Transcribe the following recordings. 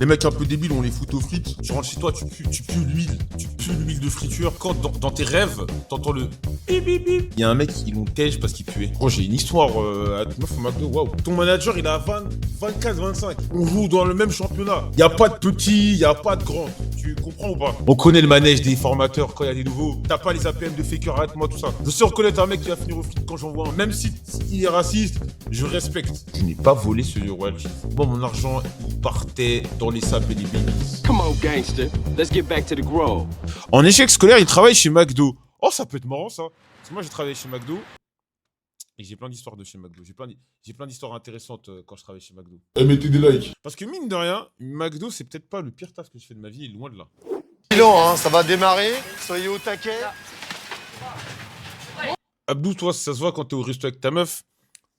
Les mecs un peu débiles, on les fout aux frites. Tu rentres chez toi, tu pues l'huile. Tu pues l'huile de friture. Quand dans tes rêves, t'entends le bip bip bip. Il y a un mec, ils l'ont tège parce qu'il puait. Oh, j'ai une histoire à une meuf au McDo, waouh. Ton manager, il a 24, 25. On joue dans le même championnat. Il n'y a pas de petit, il n'y a pas de grand. Tu comprends ou pas? On connaît le manège des formateurs quand il y a des nouveaux. T'as pas les APM de faker, arrête-moi tout ça. Je sais reconnaître un mec qui va finir au frites quand j'en vois un. Même si il est raciste, je respecte. Je n'ai pas volé ce royalty. Moi, mon argent, il partait dans les sables et les babies. Come on, gangster. Let's get back to the grove. En échec scolaire, il travaille chez McDo. Oh, ça peut être marrant, ça. Parce que moi, j'ai travaillé chez McDo. Et j'ai plein d'histoires de chez McDo. J'ai plein d'histoires intéressantes quand je travaillais chez McDo. Mettez des likes. Parce que mine de rien, McDo, c'est peut-être pas le pire taf que je fais de ma vie, et loin de là. Bilan, hein, ça va démarrer. Soyez au taquet. Abdou, toi, ça se voit quand t'es au resto avec ta meuf.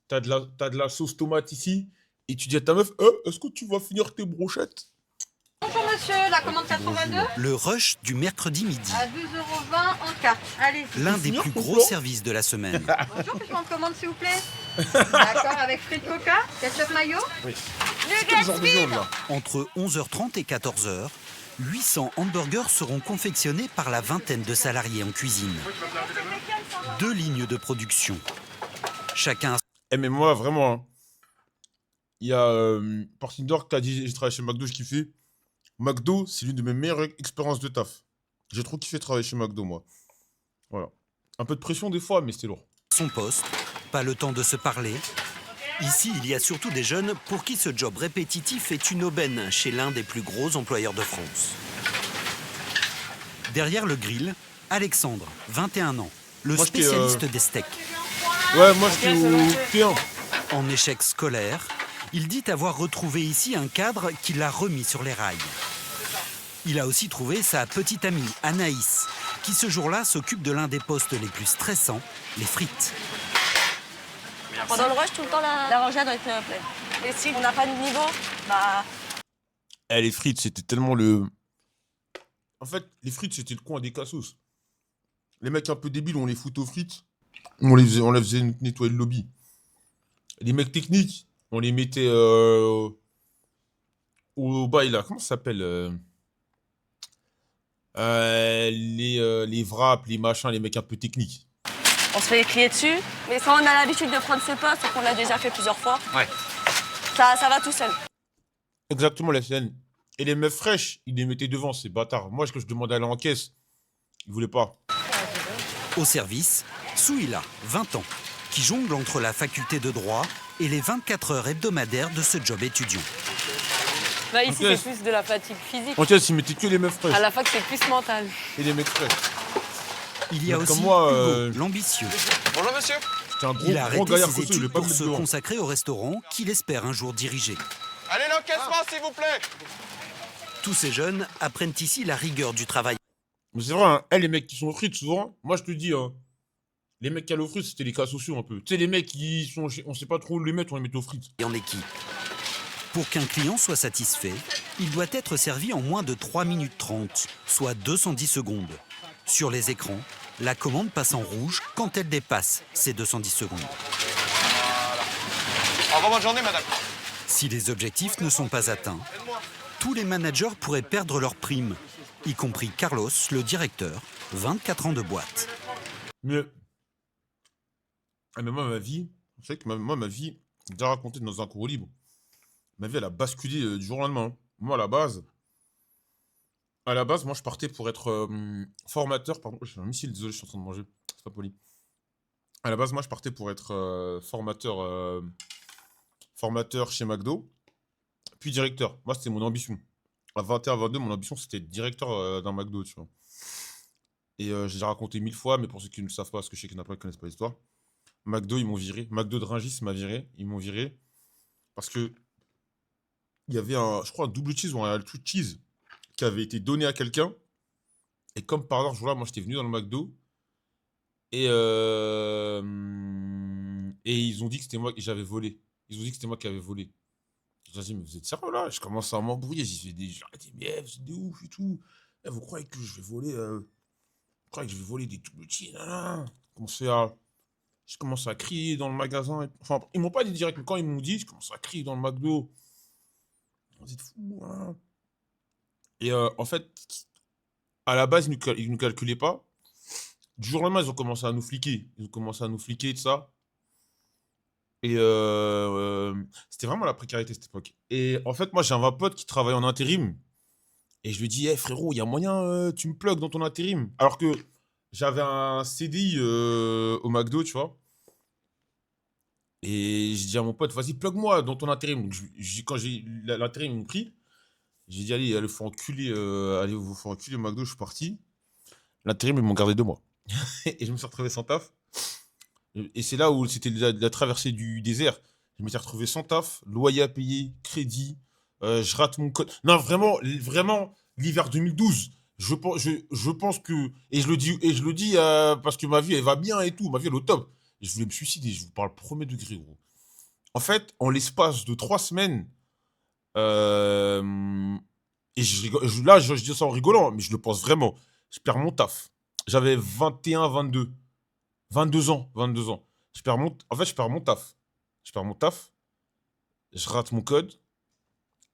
T'as de la sauce tomate ici. Et tu dis à ta meuf, est-ce que tu vas finir tes brochettes? Bonjour monsieur, la commande 82 Le rush du mercredi midi. à 12,20 € en carte. Allez-y. L'un des plus gros services de la semaine. Bonjour, puis-je prendre commande s'il vous plaît? D'accord, avec frites coca, ketchup mayo. Oui. Quel genre de viande, là? Entre 11h30 et 14h, 800 hamburgers seront confectionnés par la vingtaine de salariés en cuisine. 2 lignes de production. Chacun Eh, mais moi, vraiment, hein, il y a Portindor qui a dit, j'ai travaillé chez McDo, j'ai kiffé. McDo, c'est l'une de mes meilleures expériences de taf. J'ai trop kiffé travailler chez McDo, moi. Voilà. Un peu de pression des fois, mais c'était lourd. son poste, pas le temps de se parler. Ici, il y a surtout des jeunes pour qui ce job répétitif est une aubaine chez l'un des plus gros employeurs de France. Derrière le grill, Alexandre, 21 ans, le Moi, j'étais, spécialiste des steaks. Ouais, moi, j'étais au T1. En échec scolaire, il dit avoir retrouvé ici un cadre qui l'a remis sur les rails. Il a aussi trouvé sa petite amie, Anaïs, qui ce jour-là s'occupe de l'un des postes les plus stressants, les frites. Pendant le rush, tout le temps, la rangée doit être pleine. Et si on n'a pas de niveau, bah... Eh, les frites, c'était tellement le... En fait, les frites, c'était le coin des cassos. Les mecs un peu débiles, on les fout aux frites. On les faisait nettoyer le lobby. Les mecs techniques, on les mettait au bail, là. Comment ça s'appelle les wraps, les machins, les mecs un peu techniques. On se fait crier dessus, mais quand on a l'habitude de prendre ce poste et qu'on l'a déjà fait plusieurs fois, Ouais. ça va tout seul. Exactement, la scène. Et les meufs fraîches, ils les mettaient devant, ces bâtards. Moi, quand je demandais à aller en caisse, ils voulaient pas. Au service, Souila, 20 ans, qui jongle entre la faculté de droit et les 24 heures hebdomadaires de ce job étudiant. Bah ici, Ok. c'est plus de la fatigue physique. En caisse, ils mettaient que les meufs fraîches. À la fac, c'est plus mental. Et les mecs fraîches. Il y a Mais aussi comme moi, Hugo, l'ambitieux. Bonjour monsieur. C'était un Il a gros arrêté gaillard ses costaud, je vais études pas pour me mettre se devant. consacrer au restaurant qu'il espère un jour diriger. Allez l'encaissement s'il vous plaît. Tous ces jeunes apprennent ici la rigueur du travail. Mais c'est vrai, hein, les mecs qui sont aux frites, souvent, moi je te dis, hein, les mecs qui allaient aux frites, c'était les cas sociaux un peu. Tu sais, les mecs qui sont, on sait pas trop où les mettre, on les met aux frites. En équipe. Pour qu'un client soit satisfait, il doit être servi en moins de 3 minutes 30, soit 210 secondes. Sur les écrans, la commande passe en rouge quand elle dépasse ces 210 secondes. Au revoir, bonne journée madame. Si les objectifs ne sont pas atteints, tous les managers pourraient perdre leur prime, y compris Carlos, le directeur, 24 ans de boîte. Mais, ah, mais moi, ma vie, vous savez que ma vie, j'ai déjà raconté dans un cours libre, ma vie, elle a basculé du jour au lendemain. Hein. Moi, à la base, moi, je partais pour être formateur. Pardon, j'ai un missile, désolé, je suis en train de manger. C'est pas poli. À la base, moi, je partais pour être formateur chez McDo, puis directeur. Moi, c'était mon ambition. À 21, 22, mon ambition, c'était être directeur d'un McDo, tu vois. Et j'ai déjà raconté 1000 fois, mais pour ceux qui ne le savent pas, parce que je sais qu'il y en a plein qui ne connaissent pas l'histoire, McDo, ils m'ont viré. McDo de Rungis m'a viré. Ils m'ont viré parce que il y avait je crois, un double cheese ou un two cheese qui avait été donné à quelqu'un. Et comme par hasard, ce jour-là, moi, j'étais venu dans le McDo. Et ils ont dit que c'était moi que j'avais volé. Ils ont dit que c'était moi qui avais volé. Je me dit, mais vous êtes sérieux là? Je commence à m'embrouiller. J'ai dit, mais vous êtes des ouf et tout. Eh, vous croyez que je vais voler je croyais que je vais voler des double cheese. Je commence à crier dans le magasin. Enfin, ils m'ont pas dit direct, mais quand ils m'ont dit, je commence à crier dans le McDo. Vous êtes fous, hein. Et en fait, à la base, ils nous calculaient pas. Du jour au lendemain, ils ont commencé à nous fliquer. Ils ont commencé à nous fliquer, tout ça. Et c'était vraiment la précarité cette époque. Et en fait, moi, j'avais un pote qui travaillait en intérim. Et je lui dis, frérot, il y a moyen, tu me plugs dans ton intérim. Alors que j'avais un CDI au McDo, tu vois. Et j'ai dit à mon pote, vas-y, plug-moi dans ton intérim. Donc, quand j'ai l'intérim, ils m'ont pris. J'ai dit, allez, allez, vous faut enculer au McDo, je suis parti. L'intérim, ils m'ont gardé 2 mois. Et je me suis retrouvé sans taf. Et c'est là où c'était la traversée du désert. Je m'étais retrouvé sans taf, loyer à payer, crédit. Je rate mon code. Non, vraiment, vraiment, l'hiver 2012. Je pense que. Et je le dis parce que ma vie, elle va bien et tout. Ma vie, elle est au top. Et je voulais me suicider. Je vous parle premier degré, gros. En fait, en l'espace de 3 semaines. Et là, je dis ça en rigolant, mais je le pense vraiment. Je perds mon taf. J'avais 21, 22 ans, 22 ans. En fait, je perds mon taf. Je perds mon taf. Je rate mon code.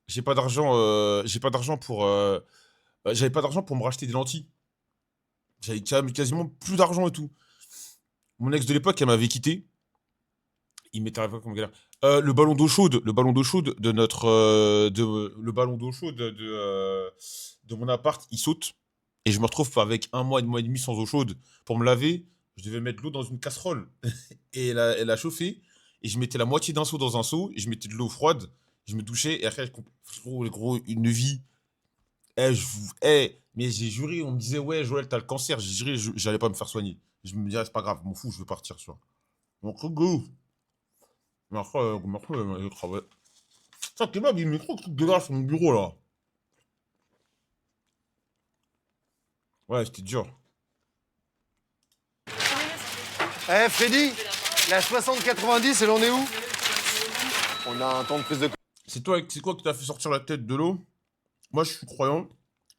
J'ai pas d'argent. J'avais pas d'argent pour me racheter des lentilles. J'avais quasiment plus d'argent et tout. Mon ex de l'époque, elle m'avait quitté. Il m'était arrivé comme galère. Le ballon d'eau chaude de notre, le ballon d'eau chaude de mon appart, il saute. Et je me retrouve avec un mois et demi sans eau chaude pour me laver. Je devais mettre l'eau dans une casserole. Et elle a chauffé. Et je mettais la moitié d'un seau dans un seau. Et je mettais de l'eau froide. Je me douchais. Et après, frérot, gros, une vie. Mais j'ai juré, on me disait, ouais, Joël, t'as le cancer. J'ai juré, j'allais pas me faire soigner. Je me disais, c'est pas grave, m'en fous, je veux partir, tu vois. Donc, go. Mais après, il travaille. Ça, kebab, il met trop de trucs de sur mon bureau, là. Ouais, c'était dur. Eh, Freddy, la 60-90, elle en est où? On a un temps de prise de... C'est quoi qui t'a fait sortir la tête de l'eau? Moi, je suis croyant.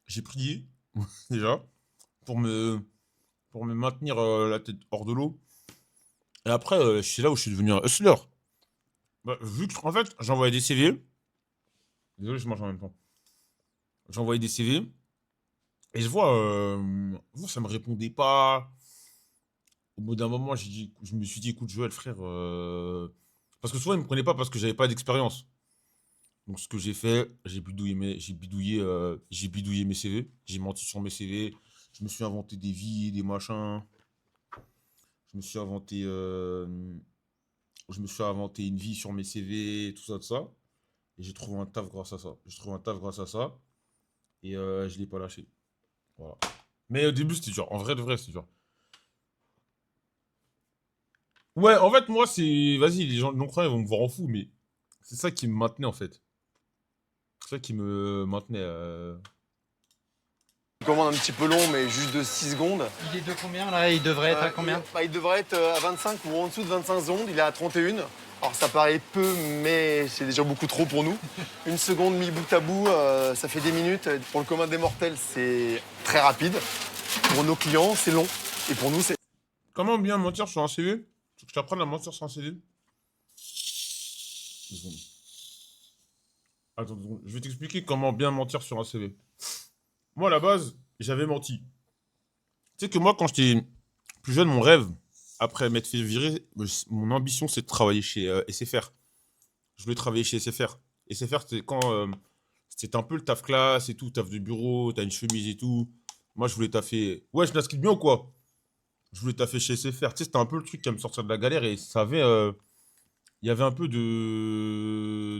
J'ai prié, déjà, pour me maintenir la tête hors de l'eau. Et après, c'est là où je suis devenu un hustler. Bah, vu que, en fait, j'envoyais des CV. Désolé, je mange en même temps. J'envoyais des CV. Et je vois, ça me répondait pas. Au bout d'un moment, je me suis dit, écoute, Joël, frère. Parce que souvent, ils me prenaient pas parce que j'avais pas d'expérience. Donc, ce que j'ai fait, j'ai bidouillé mes CV. J'ai menti sur mes CV. Je me suis inventé des vies, des machins. Je me suis inventé, une vie sur mes CV, tout ça, tout ça. Et j'ai trouvé un taf grâce à ça. Et je l'ai pas lâché. Voilà. Mais au début, c'était dur. En vrai de vrai, c'était dur. Ouais, en fait, moi, c'est. Vas-y, les gens non-croyants, ils vont me voir en fou, mais c'est ça qui me maintenait, en fait. C'est ça qui me maintenait. Commande un petit peu long, mais juste de 6 secondes. Il est de combien là? Il devrait être à combien? Il devrait être à 25 ou en dessous de 25 secondes. Il est à 31. Alors ça paraît peu, mais c'est déjà beaucoup trop pour nous. Une seconde mis bout à bout, ça fait des minutes. Pour le commun des mortels, c'est très rapide. Pour nos clients, c'est long. Et pour nous, c'est... Comment bien mentir sur un CV? Tu veux que je t'apprenne à mentir sur un CV? 2 secondes. Attends 2 secondes. Je vais t'expliquer comment bien mentir sur un CV. Moi, à la base, j'avais menti. Tu sais que moi, quand j'étais plus jeune, mon rêve, après m'être fait virer, mon ambition, c'est de travailler chez SFR. Je voulais travailler chez SFR. SFR, c'était quand c'était un peu le taf classe et tout, taf de bureau, t'as une chemise et tout. Moi, je voulais taffer. Ouais, je l'inscris bien ou quoi? Je voulais taffer chez SFR. Tu sais, c'était un peu le truc qui allait me sortir de la galère et ça avait. Il y avait un peu de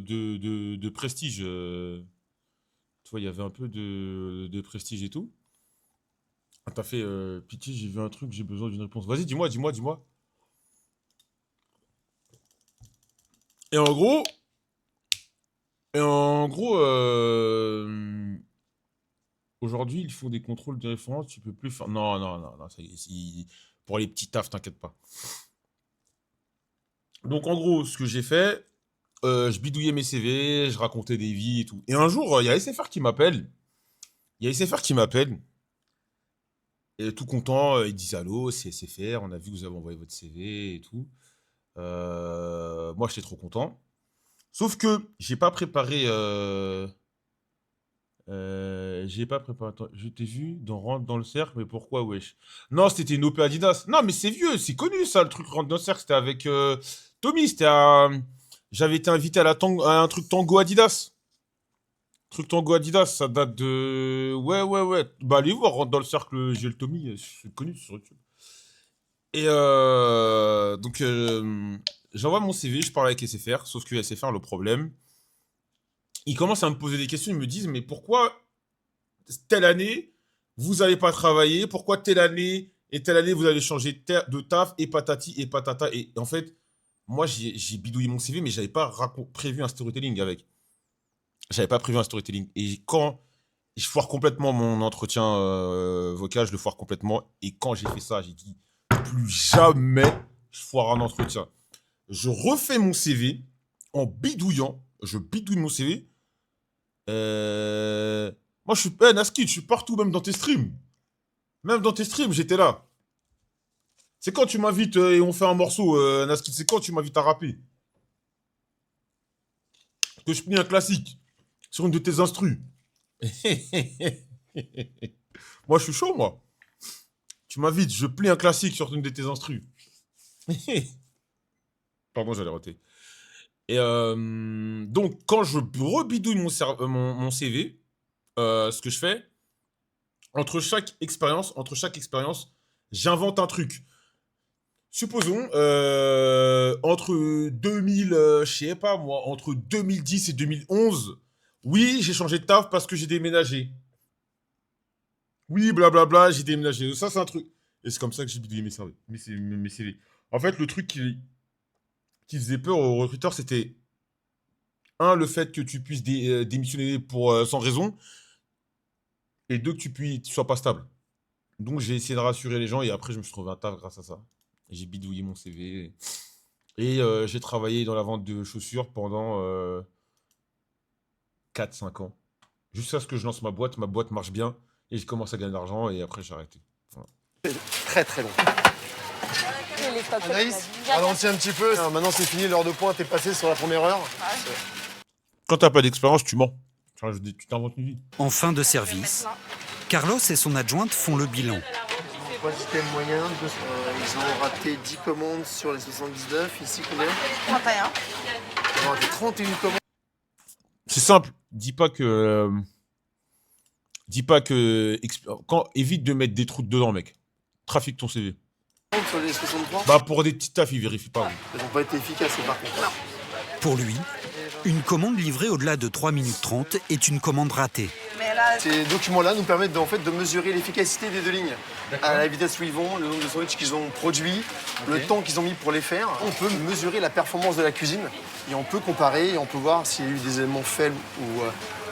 prestige. Tu vois, il y avait un peu de prestige et tout. Ah, t'as fait pitié, j'ai vu un truc, j'ai besoin d'une réponse. Vas-y, dis-moi. Et en gros, aujourd'hui, ils font des contrôles de référence, tu peux plus faire. Non, ça y est, pour les petits tafs, t'inquiète pas. Donc, en gros, ce que j'ai fait, je bidouillais mes CV, je racontais des vies et tout. Et un jour, il y a SFR qui m'appelle. Et tout content, ils disent allô, c'est SFR, on a vu que vous avez envoyé votre CV et tout. Moi, j'étais trop content. Sauf que j'ai pas préparé J'ai pas préparé. Attends, je t'ai vu dans Rentre dans le cercle, mais pourquoi, wesh? Non, c'était une OP Adidas. Non, mais c'est vieux, c'est connu ça, le truc Rentre dans le cercle. C'était avec Tommy. C'était à. J'avais été invité à un truc Tango Adidas. Truc Tango Adidas, ça date de. Ouais, ouais, ouais. Bah, allez voir Rentre dans le cercle, j'ai le Tommy. C'est connu sur YouTube. Et donc, j'envoie mon CV, je parle avec SFR, sauf que SFR, le problème. Ils commencent à me poser des questions, ils me disent, mais pourquoi telle année, vous n'allez pas travailler? Pourquoi telle année et telle année, vous allez changer de taf et patati et patata? Et en fait, moi, j'ai bidouillé mon CV, mais j'avais pas prévu un storytelling avec. J'avais pas prévu un storytelling. Et quand je foire complètement mon entretien vocal, je le foire complètement. Et quand j'ai fait ça, j'ai dit, plus jamais je foire un entretien. Je refais mon CV en bidouillant. Je bidouille mon CV. Moi, je suis pas Naskid, je suis partout, même dans tes streams. Même dans tes streams, j'étais là. C'est quand tu m'invites et on fait un morceau, Naskid, c'est quand tu m'invites à rapper? Que je plie un classique sur une de tes instrus. Moi, je suis chaud, moi. Tu m'invites, je plie un classique sur une de tes instrus. Pardon, j'allais rater. Et donc, quand je rebidouille mon CV, ce que je fais, entre chaque expérience, j'invente un truc. Supposons, entre 2000, je sais pas moi, entre 2010 et 2011, oui, j'ai changé de taf parce que j'ai déménagé. Oui, blablabla, j'ai déménagé. Ça, c'est un truc. Et c'est comme ça que j'ai bidouillé mes CV. En fait, le truc qui faisait peur aux recruteurs, c'était le fait que tu puisses démissionner sans raison, et deux, que tu sois pas stable. Donc, j'ai essayé de rassurer les gens, et après, je me suis trouvé un taf grâce à ça. J'ai bidouillé mon CV, et j'ai travaillé dans la vente de chaussures pendant 4-5 ans. Jusqu'à ce que je lance ma boîte marche bien, et je commence à gagner de l'argent, et après, j'ai arrêté. Voilà. Très très long. Anaïs, ralentis un petit peu. Maintenant, c'est fini, l'heure de pointe est passée sur la première heure. Quand t'as pas d'expérience, tu mens. Enfin, tu t'inventes une vie. En fin de service, Carlos et son adjointe font le bilan. Quoi, système moyen, ils ont raté 10 commandes sur les 79. Ici, combien? 31. Ils ont raté 31 commandes. C'est simple. Dis pas que. Évite de mettre des trous dedans, mec. Trafique ton CV. Sur les 63. Bah, pour des petits tafs, ils vérifient pas. Ils n'ont pas été efficaces, par contre. Pour lui, une commande livrée au-delà de 3 minutes 30 est une commande ratée. Mais là, Ces documents-là nous permettent de mesurer l'efficacité des deux lignes. À la vitesse où ils vont, le nombre de sandwichs qu'ils ont produits, le temps qu'ils ont mis pour les faire. On peut mesurer la performance de la cuisine et on peut comparer et on peut voir s'il y a eu des éléments faibles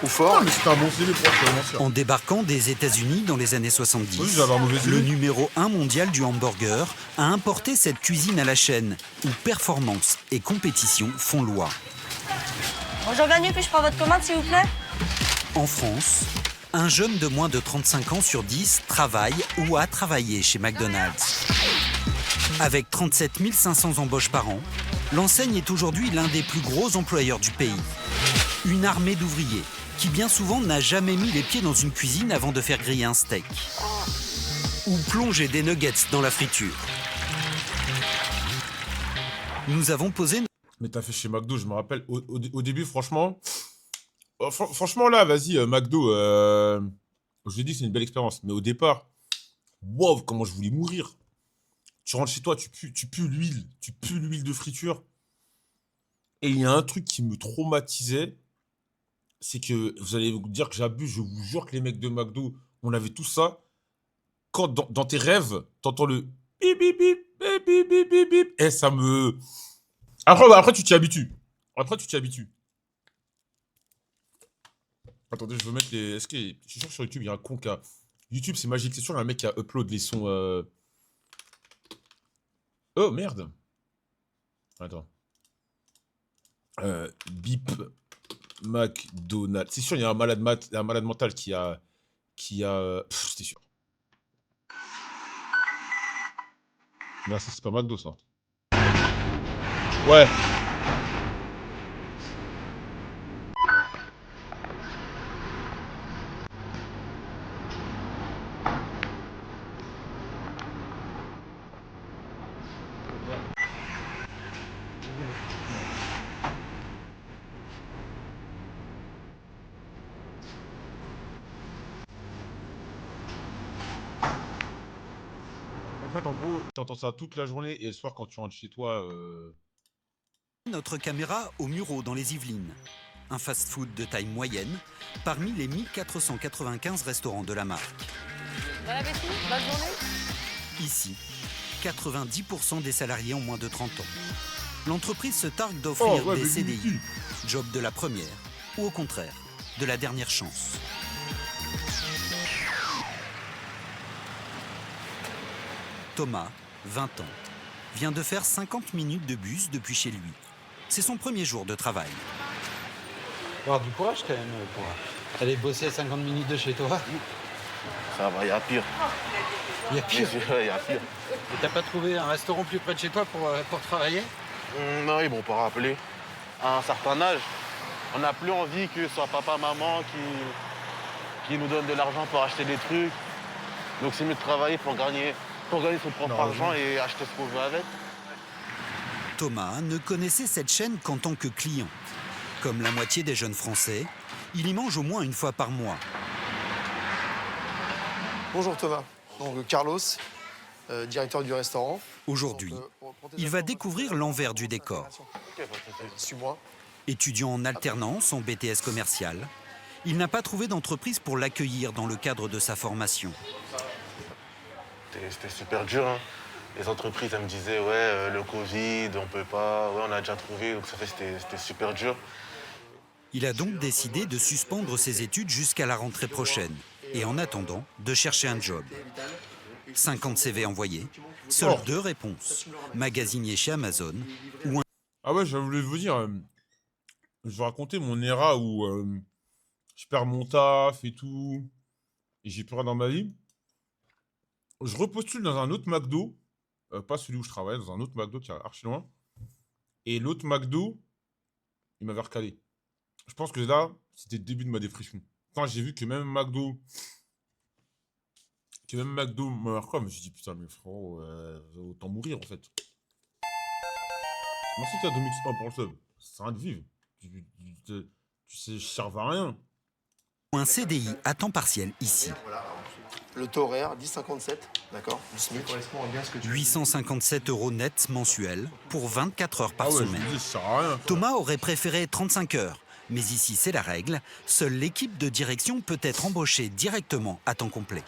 ou forts. Mais c'est un bon CV pour actuellement sûr. En débarquant des États-Unis dans les années 70, Oui, j'avais un mauvais CV. le numéro 1 mondial du hamburger a importé cette cuisine à la chaîne où performance et compétition font loi. Bonjour, bienvenue, puis-je prendre votre commande, s'il vous plaît? En France, un jeune de moins de 35 ans sur 10 travaille ou a travaillé chez McDonald's. Avec 37 500 embauches par an, l'enseigne est aujourd'hui l'un des plus gros employeurs du pays. Une armée d'ouvriers qui bien souvent n'a jamais mis les pieds dans une cuisine avant de faire griller un steak. Ou plonger des nuggets dans la friture. Nous avons posé... Mais t'as fait chez McDo, je me rappelle. Au début, franchement. Franchement, là, vas-y, McDo. Je l'ai dit, c'est une belle expérience. Mais au départ, wow, comment je voulais mourir. Tu rentres chez toi, tu pues l'huile. Tu pues l'huile de friture. Et il y a un truc qui me traumatisait. C'est que vous allez vous dire que j'abuse. Je vous jure que les mecs de McDo, on avait tout ça. Quand dans tes rêves, t'entends le bip bip bip bip bip bip bip bip. Et ça me. Après, tu t'y habitues. Attendez, je veux mettre les. Est-ce que. Je suis sûr que sur YouTube, il y a un con qui a. YouTube, c'est magique. C'est sûr, il y a un mec qui a upload les sons. Oh, merde. Attends. Bip McDonald's. C'est sûr, il y a un malade mental qui a. C'était sûr. Là, ça, c'est pas McDo, ça. Ouais. fait, en gros, t'entends ça toute la journée et le soir, quand tu rentres chez toi, Notre caméra au Muro dans les Yvelines. Un fast-food de taille moyenne parmi les 1495 restaurants de la marque. Bon appétit, bonne journée. Ici, 90% des salariés ont moins de 30 ans. L'entreprise se targue d'offrir Oh, ouais, des mais CDI, limite. job de la première, ou au contraire, de la dernière chance. Thomas, 20 ans, vient de faire 50 minutes de bus depuis chez lui. C'est son premier jour de travail. Alors du courage quand même pour aller bosser 50 minutes de chez toi. Ça va, il y a pire. Il y a pire. Il y a pire. Et t'as pas trouvé un restaurant plus près de chez toi pour travailler? Non, ils m'ont pas rappelé. À un certain âge, on n'a plus envie que ce soit papa, maman qui nous donne de l'argent pour acheter des trucs. Donc c'est mieux de travailler pour gagner son propre argent et acheter ce qu'on veut avec. Thomas ne connaissait cette chaîne qu'en tant que client. Comme la moitié des jeunes Français, il y mange au moins une fois par mois. Bonjour Thomas. Donc Carlos, directeur du restaurant. Aujourd'hui, il va découvrir l'envers du décor. Suis-moi. Étudiant en alternance en BTS commercial, il n'a pas trouvé d'entreprise pour l'accueillir dans le cadre de sa formation. C'était super dur. Hein. Les entreprises, elles me disaient, ouais, le Covid, on peut pas, ouais, on a déjà trouvé. Donc ça fait c'était super dur. Il a donc décidé de suspendre ses études jusqu'à la rentrée prochaine et en attendant de chercher un job. 50 CV envoyés, seules 2 réponses. Magasinier chez Amazon ou un... Ah ouais, je voulais vous dire, je vais raconter mon ERA où je perds mon taf et tout, et j'ai plus rien dans ma vie. Je repostule dans un autre McDo, pas celui où je travaille, dans un autre McDo qui est archi loin. Et l'autre McDo, il m'avait recalé. Je pense que là, c'était le début de ma dépression. Quand j'ai vu que même McDo me recale, je me suis dit, putain, mais frérot, autant mourir en fait. Merci à Domix 1 pour le sub. Ça sert à rien de vivre. Tu sais, je serve à rien. un CDI à temps partiel ici. Le taux horaire, 10,57, d'accord, du SMIC. Correspond à bien ce que tu 857 € net mensuels pour 24 heures par Ah ouais, je semaine. me dis, ça sert à rien. Thomas aurait préféré 35 heures. Mais ici, c'est la règle. Seule l'équipe de direction peut être embauchée directement à temps complet.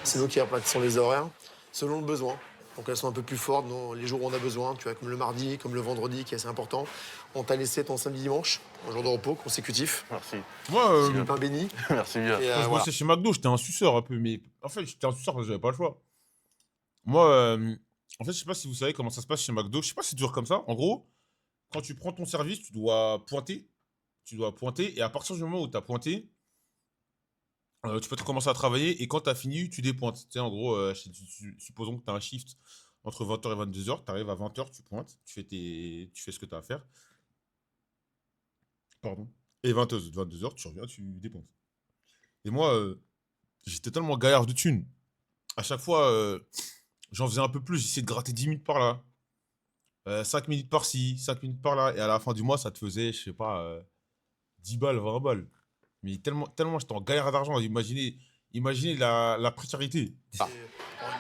C'est nous qui répartissons les horaires selon le besoin. Donc elles sont un peu plus fortes dans les jours où on a besoin, tu vois, comme le mardi, comme le vendredi, qui est assez important. On t'a laissé ton samedi dimanche, un jour de repos consécutif. Merci. Moi, C'est le pain béni. Merci bien. Et, quand je voilà. bossais chez McDo, j'étais un suceur un peu, mais en fait, j'étais un suceur parce que j'avais pas le choix. Moi, en fait, je sais pas si vous savez comment ça se passe chez McDo. Je sais pas si c'est toujours comme ça. En gros, quand tu prends ton service, tu dois pointer. Et à partir du moment où tu as pointé, tu peux commencer à travailler. Et quand tu as fini, tu dépointes. Tu sais, en gros, supposons que tu as un shift entre 20h et 22h. Tu arrives à 20h, tu pointes. Tu fais ce que tu as à faire. Pardon. Et 22h, tu reviens, tu dépointes. Et moi, j'étais tellement gaillard de thunes. À chaque fois, j'en faisais un peu plus. J'essayais de gratter 10 minutes par là. 5 minutes par-ci, 5 minutes par-là. Et à la fin du mois, ça te faisait, je sais pas, 10 balles, 20 balles. Mais tellement j'étais en galère d'argent. Imaginez la précarité.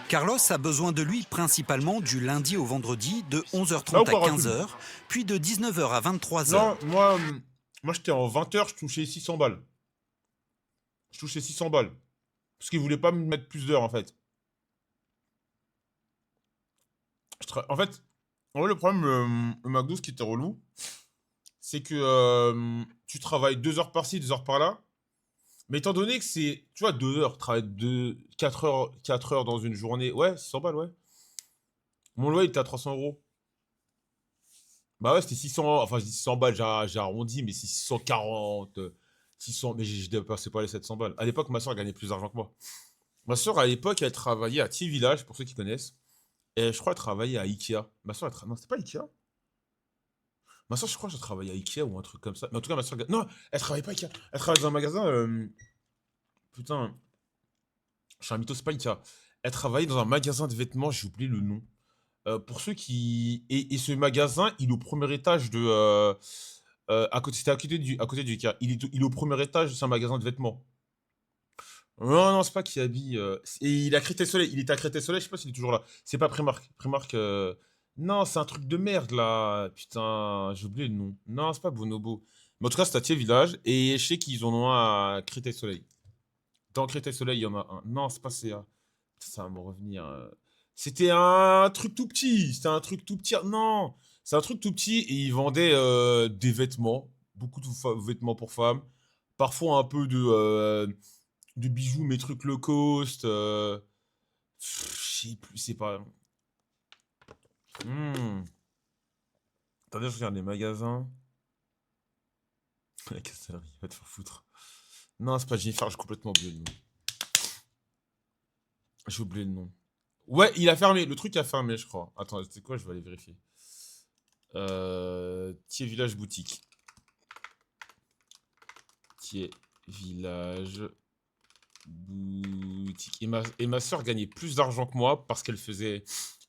Carlos a besoin de lui principalement du lundi au vendredi de 11h30 Là, à ou pas, 15h, puis de 19h à 23h. Non, moi j'étais en 20h, je touchais 600 balles. Parce qu'ils voulaient pas me mettre plus d'heures, en fait. En fait, le problème, le McDo, ce qui était relou, c'est que tu travailles 2 heures par-ci, 2 heures par-là. Mais étant donné que c'est, tu vois, 2 heures, travailler 4 heures dans une journée. Ouais, 600 balles, ouais. Mon loyer, il était à 300 €. Bah ouais, c'était 600, enfin je dis 600 balles, j'ai arrondi, mais c'est 640, 600, mais je dépassais pas les 700 balles. À l'époque, ma soeur gagnait plus d'argent que moi. Ma soeur, à l'époque, elle travaillait à Thiers Village, pour ceux qui connaissent. Et je crois qu'elle travaillait à Ikea. Ma soeur, non, c'était pas Ikea. Ma soeur, je crois qu'elle travaillait à Ikea ou un truc comme ça. Mais en tout cas, ma soeur... Non, elle travaillait pas à Ikea. Elle travaillait dans un magasin... Putain. Je suis un mytho, c'est pas Ikea. Elle travaillait dans un magasin de vêtements, j'ai oublié le nom. Pour ceux qui... Et ce magasin, il est au premier étage de... C'était à côté du Ikea. Il est au premier étage, c'est un magasin de vêtements. Non, non, c'est pas Kiabi. Et il a Créteil-Soleil. Il était à Créteil-Soleil, je sais pas s'il est toujours là. C'est pas Primark. Primark. Non, c'est un truc de merde là. Putain, j'ai oublié le nom. Non, c'est pas Bonobo. Mais en tout cas, c'est à Thiers Village. Et je sais qu'ils en ont un à Créteil-Soleil. Dans Créteil-Soleil, il y en a un. Non, c'est pas CA. Ça va me revenir. C'était un truc tout petit. C'était un truc tout petit. Non, c'est un truc tout petit et ils vendaient des vêtements. Beaucoup de vêtements pour femmes. Parfois un peu de bijoux, mes trucs low cost. Je sais plus, c'est pas. Attendez, je regarde les magasins. La castellerie, va te faire foutre. Non, c'est pas Jennifer, j'ai complètement oublié le nom. J'ai oublié le nom. Ouais, il a fermé. Le truc a fermé, je crois. Attends, c'est quoi? Je vais aller vérifier. Thiers Village Boutique. Thiers Village Boutique. Et ma soeur gagnait plus d'argent que moi parce qu'elle faisait...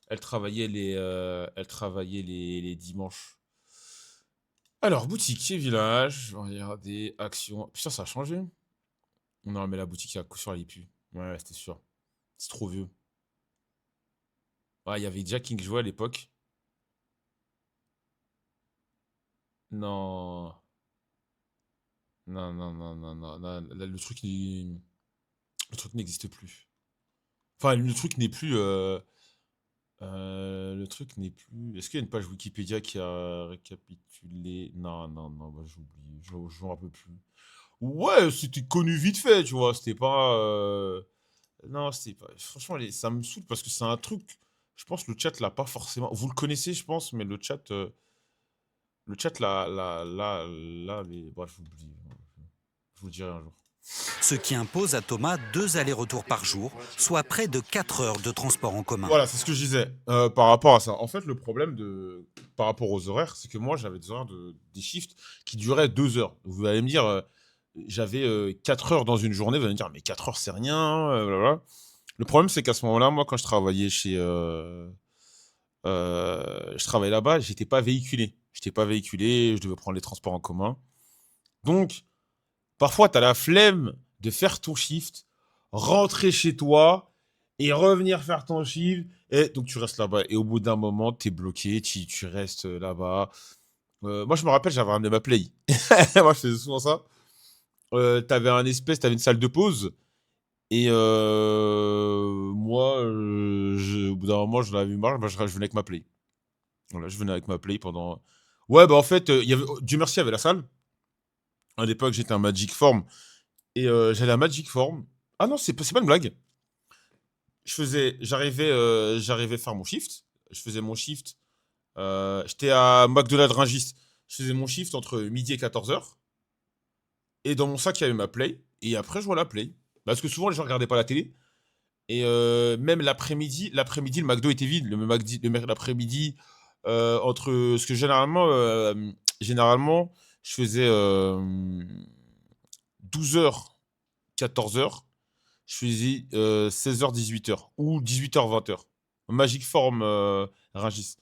Elle travaillait les dimanches. Alors, boutique Thiers Village. Je vais regarder. Action. Putain, ça a changé. Non, mais la boutique, à coup sûr, elle est plus. Ouais, c'était sûr. C'est trop vieux. Ouais, il y avait déjà King Joe à l'époque. Non. Non, non, non, non, non, non. Là, le truc n'existe plus. Enfin, le truc n'est plus. Le truc n'est plus. Est-ce qu'il y a une page Wikipédia qui a récapitulé? Non, non, non, bah, j'oublie. Je m'en rappelle plus. Ouais, c'était connu vite fait, tu vois. C'était pas. Non, c'était pas. Franchement, ça me saoule parce que c'est un truc. Je pense que le chat l'a pas forcément. Vous le connaissez, je pense, mais le chat. Le chat là, bref, j'oublie. Je vous le dirai un jour. Ce qui impose à Thomas 2 allers-retours par jour, soit près de 4 heures de transport en commun. Voilà, c'est ce que je disais par rapport à ça. En fait, le problème par rapport aux horaires, c'est que moi, j'avais des horaires des shifts qui duraient 2 heures. Vous allez me dire, j'avais 4 heures dans une journée. Vous allez me dire, mais 4 heures, c'est rien. Blablabla. Le problème, c'est qu'à ce moment-là, moi, quand je travaillais je travaillais là-bas, j'étais pas véhiculé. Je devais prendre les transports en commun. Donc, parfois, tu as la flemme de faire ton shift, rentrer chez toi et revenir faire ton shift. Et donc, tu restes là-bas. Et au bout d'un moment, tu es bloqué, tu restes là-bas. Moi, je me rappelle, j'avais ramené ma Play. Moi, je faisais souvent ça. T'avais une salle de pause. Et moi, au bout d'un moment, je l'avais marre, bah, je venais avec ma Play. Voilà, je venais avec ma Play pendant... Ouais, bah en fait, Dieu merci, il y avait la salle. À l'époque, j'étais un Magic Form. Et j'allais à Magic Form. Ah non, c'est pas une blague. J'arrivais faire mon shift. Je faisais mon shift. J'étais à McDonald's Rungis. Je faisais mon shift entre midi et 14h. Et dans mon sac, il y avait ma Play. Et après, je vois la Play. Parce que souvent, les gens regardaient pas la télé. Et même l'après-midi, le McDo était vide. L'après-midi, entre... Parce que généralement, je faisais 12h, 14h. Je faisais 16h, 18h. Ou 18h, 20h. Magic Form Rungis.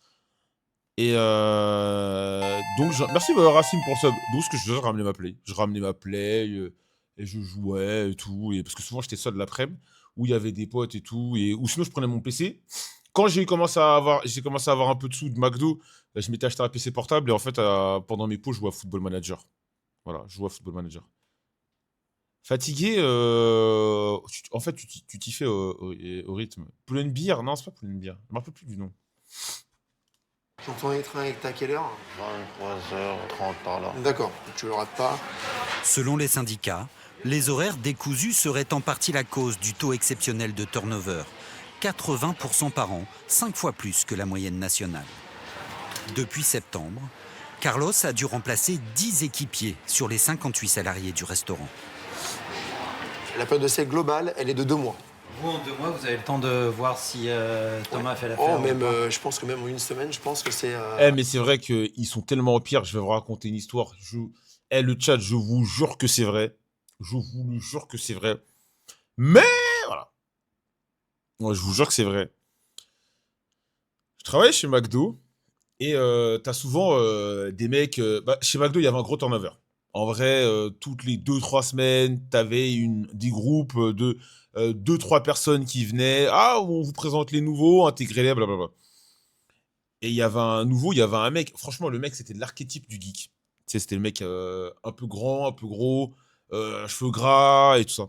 Et donc, merci Racine pour ça. Donc, ce que je faisais, je ramenais ma Play. Je ramenais ma Play et je jouais et tout. Et parce que souvent, j'étais seul l'après-midi où il y avait des potes et tout. Ou sinon, je prenais mon PC. Quand j'ai commencé à avoir un peu de sous de McDo, bah, je m'étais acheté un PC portable. Et en fait, pendant mes pauses, je jouais à Football Manager. Voilà, je jouais à Football Manager. Fatigué, en fait, tu t'y fais au rythme. Pull&Bear, non, c'est pas Pull&Bear. Je me rappelle plus du nom. Donc ton train est à quelle heure? 23h30 par là. D'accord, tu le rates pas. Selon les syndicats, les horaires décousus seraient en partie la cause du taux exceptionnel de turnover. 80% par an, 5 fois plus que la moyenne nationale. Depuis septembre, Carlos a dû remplacer 10 équipiers sur les 58 salariés du restaurant. La période d'essai globale, elle est de 2 mois. Vous, en 2 mois, vous avez le temps de voir si Thomas a fait l'affaire. Oh, même, je pense que même en 1 semaine, je pense que c'est... Mais c'est vrai qu'ils sont tellement au pire. Je vais vous raconter une histoire. Le chat, je vous jure que c'est vrai. Je vous le jure que c'est vrai. Mais voilà. Ouais, je vous jure que c'est vrai. Je travaillais chez McDo et t'as souvent des mecs... chez McDo, il y avait un gros turnover. En vrai, toutes les 2-3 semaines, t'avais des groupes de 2-3 personnes qui venaient. Ah, on vous présente les nouveaux, intégrez-les, blablabla. Et il y avait un mec. Franchement, le mec, c'était l'archétype du geek. Tu sais, c'était le mec un peu grand, un peu gros, cheveux gras et tout ça.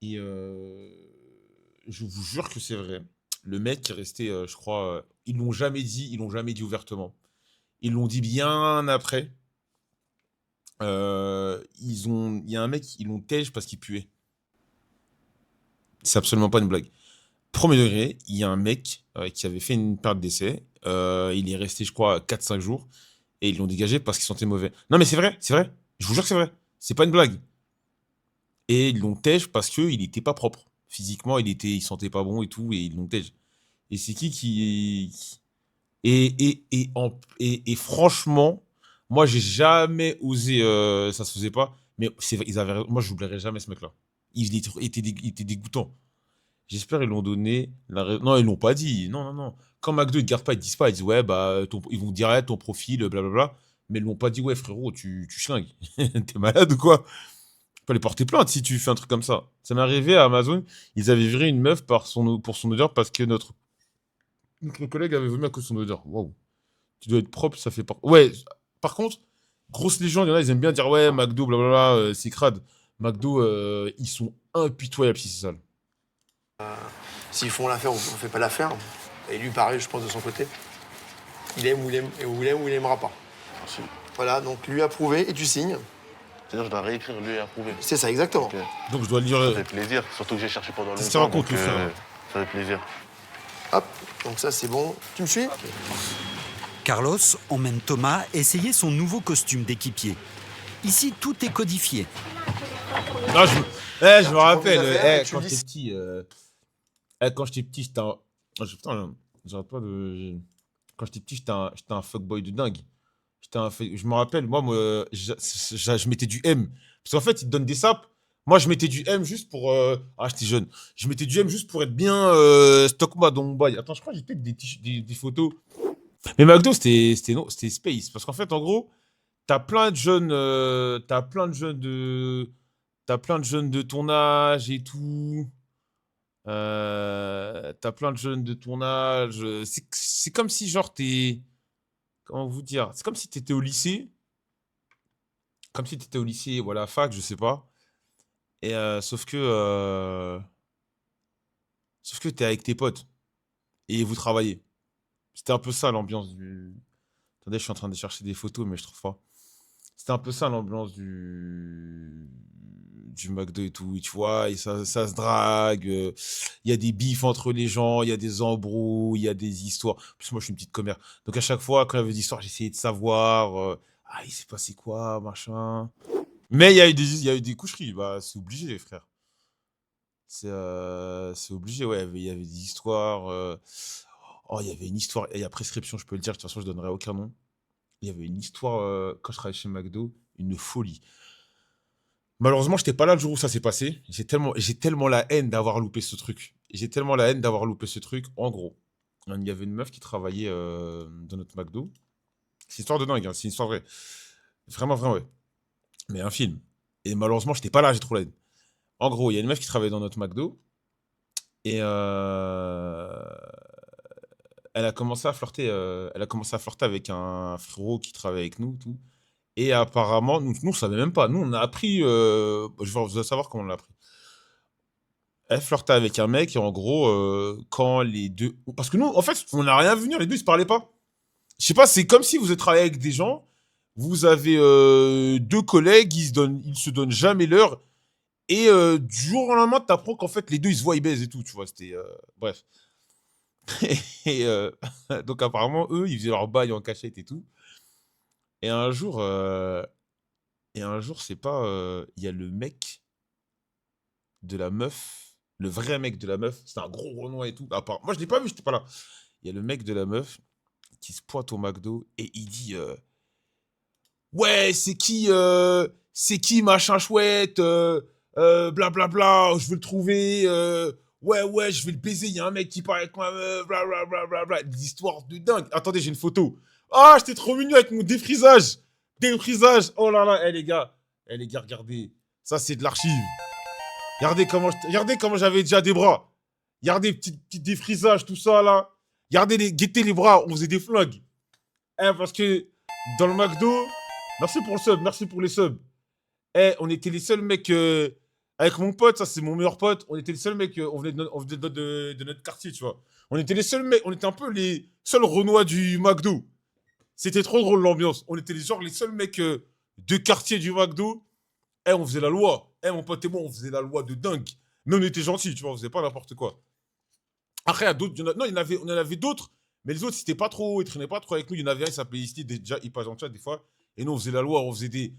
Et je vous jure que c'est vrai. Le mec est resté, je crois, ils l'ont jamais dit ouvertement. Ils l'ont dit bien après. Il y a un mec, ils l'ont tège parce qu'il puait. C'est absolument pas une blague. Premier degré, il y a un mec qui avait fait une période d'essai. Il est resté, je crois, 4-5 jours. Et ils l'ont dégagé parce qu'il sentait mauvais. Non, mais c'est vrai, c'est vrai. Je vous jure que c'est vrai. C'est pas une blague. Et ils l'ont tège parce qu'il était pas propre. Physiquement, il sentait pas bon et tout. Et ils l'ont tège. Et c'est qui. Et franchement, moi, j'ai jamais osé. Ça se faisait pas. Mais moi, je n'oublierai jamais ce mec-là. Il était dégoûtant. J'espère qu'ils l'ont donné. Non, ils l'ont pas dit. Non, non, non. Quand McDo, ils ne gardent pas, ils disent pas. Ils disent, ouais, bah, ils vont dire, ouais, ton profil, blablabla. Mais ils l'ont pas dit, ouais, frérot, tu schlingues. T'es malade ou quoi? Tu peux aller porter plainte si tu fais un truc comme ça. Ça m'est arrivé à Amazon. Ils avaient viré une meuf pour son odeur parce que notre collègue avait vomi à cause de son odeur. Waouh. Tu dois être propre, ça fait pas. Ouais, par contre, grosse légende, il y en a, ils aiment bien dire, ouais, McDo, blablabla, c'est crade. McDo, ils sont impitoyables si c'est sale. S'ils font l'affaire ou on fait pas l'affaire, et lui pareil, je pense de son côté, il aime ou il aime, ou il aimera pas. Merci. Voilà, donc lui approuvé et tu signes. C'est-à-dire, je dois réécrire lui et approuver. C'est ça, exactement. Ok. Donc je dois lire. Ça fait plaisir, surtout que j'ai cherché pendant Ça longtemps. se raconte, donc, le frère. ça fait plaisir. Hop, donc ça c'est bon. Tu me suis? Carlos emmène Thomas essayer son nouveau costume d'équipier. Ici, tout est codifié. Ah, je me rappelle, prends tes affaires et tu quand dis- j'étais petit, quand j'étais petit, j'étais un. Putain, j'arrête pas de. Quand j'étais petit, j'étais un fuckboy de dingue. Je me rappelle, moi je mettais du M. Parce qu'en fait, ils te donnent des sapes. Moi, je mettais du M juste pour. Ah, j'étais jeune. Je mettais du M juste pour être bien stock-moi dans mon bail. Attends, je crois que j'ai peut-être des photos. Mais McDo, c'était Space. Parce qu'en fait, en gros, t'as plein de jeunes. T'as plein de jeunes de ton âge et tout. T'as plein de jeunes de ton âge. C'est comme si, genre, t'es. Comment vous dire? C'est comme si t'étais au lycée. Comme si t'étais au lycée ou à la fac, je sais pas. Et sauf que t'es avec tes potes. Et vous travaillez. C'était un peu ça l'ambiance du. Attendez, je suis en train de chercher des photos, mais je trouve pas. C'était un peu ça l'ambiance du McDo et tout, tu vois, et ça se drague, il y a des bifs entre les gens, il y a des embrouilles, il y a des histoires. En plus, moi, je suis une petite commère. Donc, à chaque fois, quand il y avait des histoires, j'essayais de savoir, ah, il s'est passé quoi, machin. Mais il y a eu des coucheries, bah, c'est obligé, frère. C'est obligé, ouais, il y avait des histoires. Oh, il y avait une histoire, et il y a prescription, je peux le dire, de toute façon, je donnerai aucun nom. Il y avait une histoire, quand je travaillais chez McDo, une folie. Malheureusement, j'étais pas là le jour où ça s'est passé. J'ai tellement la haine d'avoir loupé ce truc. J'ai tellement la haine d'avoir loupé ce truc. En gros, il y avait une meuf qui travaillait dans notre McDo. C'est une histoire de dingue, hein, c'est une histoire vraie. Vraiment, vraiment, ouais. Mais un film. Et malheureusement, j'étais pas là, j'ai trop la haine. En gros, il y a une meuf qui travaillait dans notre McDo. Et elle a commencé à flirter. Elle a commencé à flirter avec un frérot qui travaille avec nous, tout. Et apparemment, nous, on savait même pas. Nous, on a appris. Vous allez savoir comment on l'a appris. Elle flirtait avec un mec et en gros, quand les deux. Parce que nous, en fait, on n'a rien vu venir, les deux, ils se parlaient pas. Je sais pas, c'est comme si vous êtes travaillé avec des gens, vous avez deux collègues, ils se donnent jamais l'heure. Et du jour au lendemain, t'apprends qu'en fait, les deux, ils se voient, ils baisent et tout, tu vois. C'était. Bref. Et donc, apparemment, eux, ils faisaient leur bail en cachette et tout. Et un jour, c'est pas. Il y a le mec de la meuf, le vrai mec de la meuf, c'est un gros Renoir et tout. Moi, je l'ai pas vu, j'étais pas là. Il y a le mec de la meuf qui se pointe au McDo et il dit ouais, c'est qui machin chouette, blablabla, je veux le trouver, ouais, je vais le baiser, il y a un mec qui parle avec ma meuf, blablabla, des histoires de dingue. Attendez, j'ai une photo. Ah, j'étais trop mignon avec mon défrisage. Défrisage. Oh là là, les gars. Les gars, regardez. Ça, c'est de l'archive. Regardez comment j'avais déjà des bras. Regardez, petit défrisage, tout ça, là. Guettez les bras, on faisait des flingues. Parce que dans le McDo... Merci pour le sub, merci pour les subs. On était les seuls mecs... avec mon pote, ça, c'est mon meilleur pote. On était les seuls mecs... on venait de notre quartier, tu vois. On était les seuls mecs... On était un peu les seuls Renois du McDo. C'était trop drôle, l'ambiance. On était les seuls mecs de quartier du McDo. On faisait la loi. Mon pote et moi, on faisait la loi de dingue. Mais on était gentils, tu vois, on faisait pas n'importe quoi. Après, il y a d'autres. Non, on en avait d'autres. Mais les autres, c'était pas trop. Ils traînaient pas trop avec nous. Il y en avait un, il s'appelait Isti, déjà, il passe en chat des fois. Et nous, on faisait la loi, on faisait des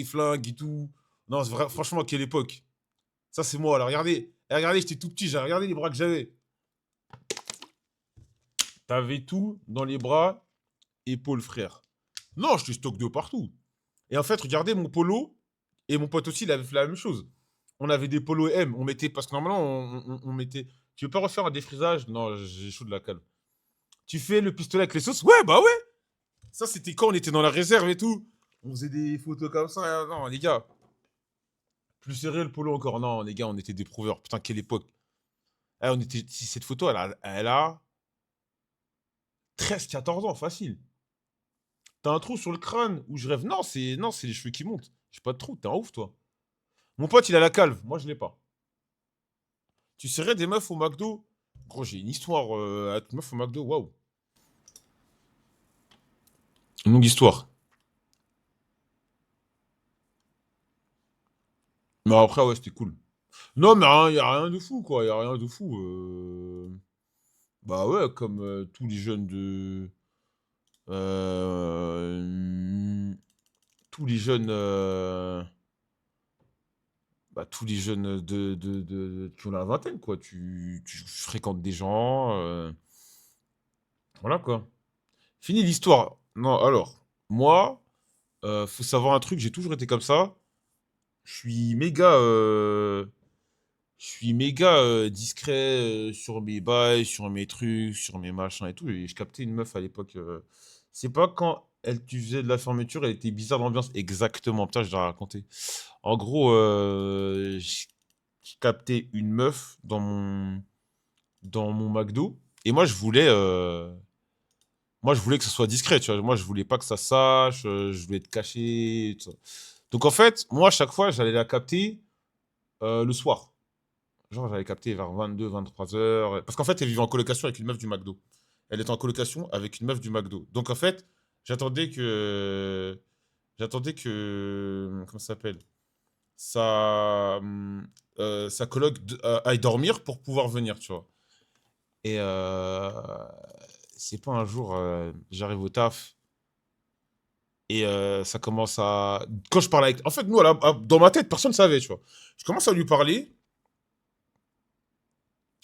flingues et tout. Non, c'est vrai, franchement, quelle époque. Ça, c'est moi. Alors, regardez. Regardez, j'étais tout petit. J'ai regardé les bras que j'avais. T'avais tout dans les bras, épaules, frère. Non, je te stocke de partout. Et en fait, regardez mon polo. Et mon pote aussi, il avait fait la même chose. On avait des polos M. On mettait. Parce que normalement, on mettait. Tu veux pas refaire un défrisage? Non, j'ai chaud de la calme. Tu fais le pistolet avec les sauces? Ouais, bah ouais. Ça, c'était quand on était dans la réserve et tout. On faisait des photos comme ça. Non, les gars. Plus serré le polo encore. Non, les gars, on était des prouveurs. Putain, quelle époque. Cette photo, elle a 13-14 ans, facile. T'as un trou sur le crâne où je rêve. Non, c'est les cheveux qui montent. J'ai pas de trou. T'es un ouf, toi. Mon pote, il a la calve. Moi, je l'ai pas. Tu serais des meufs au McDo? Gros, j'ai une histoire à toute meuf au McDo. Waouh. Une longue histoire. Mais après, ouais, c'était cool. Non, mais il y a rien de fou, quoi. Il y a rien de fou. Bah ouais, comme tous les jeunes de... tous les jeunes... bah, tous les jeunes qui ont la vingtaine, quoi. Tu fréquentes des gens. Voilà, quoi. Fini l'histoire. Non, alors, moi, faut savoir un truc, j'ai toujours été comme ça. Je suis méga discret sur mes bails, sur mes trucs, sur mes machins et tout. Et je captais une meuf à l'époque. C'est pas quand tu faisais de la fermeture, elle était bizarre l'ambiance. Exactement, putain, je l'ai raconté. En gros, je captais une meuf dans mon McDo. Et moi, je voulais que ce soit discret, tu vois. Moi, je voulais pas que ça sache, je voulais être caché, tout ça. Donc, en fait, moi, à chaque fois, j'allais la capter le soir. Genre, j'allais capter vers 22, 23 heures. Parce qu'en fait, elle vivait en colocation avec une meuf du McDo. Elle était en colocation avec une meuf du McDo. Donc, en fait, j'attendais que. Comment ça s'appelle? Sa coloc aille dormir pour pouvoir venir, tu vois. Et c'est pas un jour, j'arrive au taf et ça commence à. Quand je parle avec. En fait, nous, dans ma tête, personne ne savait, tu vois. Je commence à lui parler.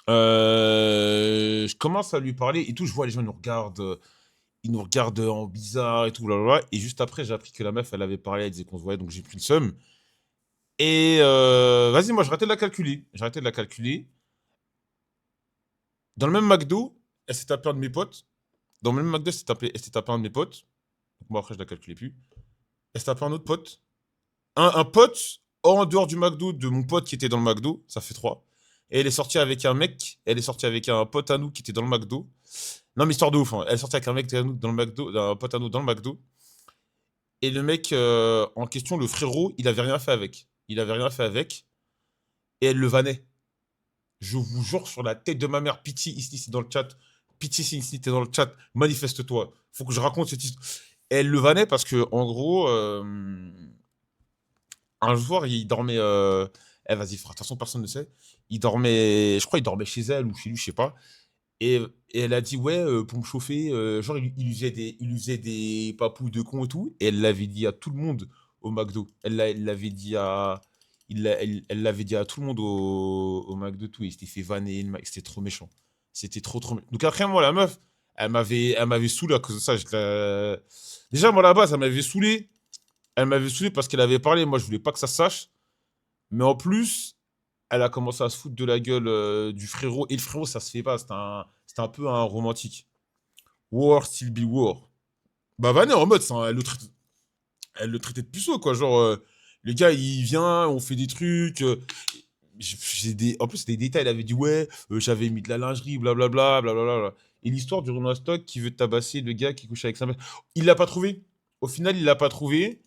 Je commence à lui parler et tout. Je vois les gens ils nous regardent en bizarre et tout. Blablabla. Et juste après, j'ai appris que la meuf, elle avait parlé, elle disait qu'on se voyait, donc j'ai pris le seum. Et vas-y, moi, j'ai arrêté de la calculer. J'ai arrêté de la calculer. Dans le même McDo, elle s'est tapée un de mes potes. Dans le même McDo, elle s'est tapée un de mes potes. Donc moi, après, je la calculais plus. Elle s'est tapée un autre pote. Un pote en dehors du McDo de mon pote qui était dans le McDo. Ça fait 3. Et elle est sortie avec un mec. Elle est sortie avec un pote à nous qui était dans le McDo. Non, mais histoire de ouf. Hein. Elle est sortie avec un mec dans le McDo, un pote à nous dans le McDo. Et le mec en question, le frérot, il avait rien fait avec. Il avait rien fait avec. Et elle le vannait. Je vous jure sur la tête de ma mère, pitié ici, c'est dans le chat. Pitié ici, t'es dans le chat. Manifeste-toi. Faut que je raconte cette histoire. Et elle le vannait parce que, en gros, un jour, il dormait. Vas-y, frère, de toute façon, personne ne sait. Je crois qu'il dormait chez elle ou chez lui, je sais pas. Et elle a dit, ouais, pour me chauffer, genre, il lui faisait des papouilles de con et tout. Et elle l'avait dit à tout le monde au McDo. Elle l'avait dit à. Elle l'avait dit à tout le monde au McDo, tout. Il s'était fait vanner. C'était trop méchant. C'était trop méchant. Donc après, moi, la meuf, elle m'avait saoulé à cause de ça. Déjà, moi, à la base, elle m'avait saoulé. Elle m'avait saoulé parce qu'elle avait parlé. Moi, je voulais pas que ça se sache. Mais en plus, elle a commencé à se foutre de la gueule du frérot. Et le frérot, ça se fait pas. C'était un peu un romantique. War still be war. Bah, vanner en mode, ça, elle le traitait de puceau, quoi. Genre, le gars, il vient, on fait des trucs. En plus, c'était des détails. Il avait dit, ouais, j'avais mis de la lingerie, blablabla, blablabla. Et l'histoire du Renault Stock qui veut tabasser le gars qui couche avec sa mère. Il l'a pas trouvé. Au final, il l'a pas trouvé.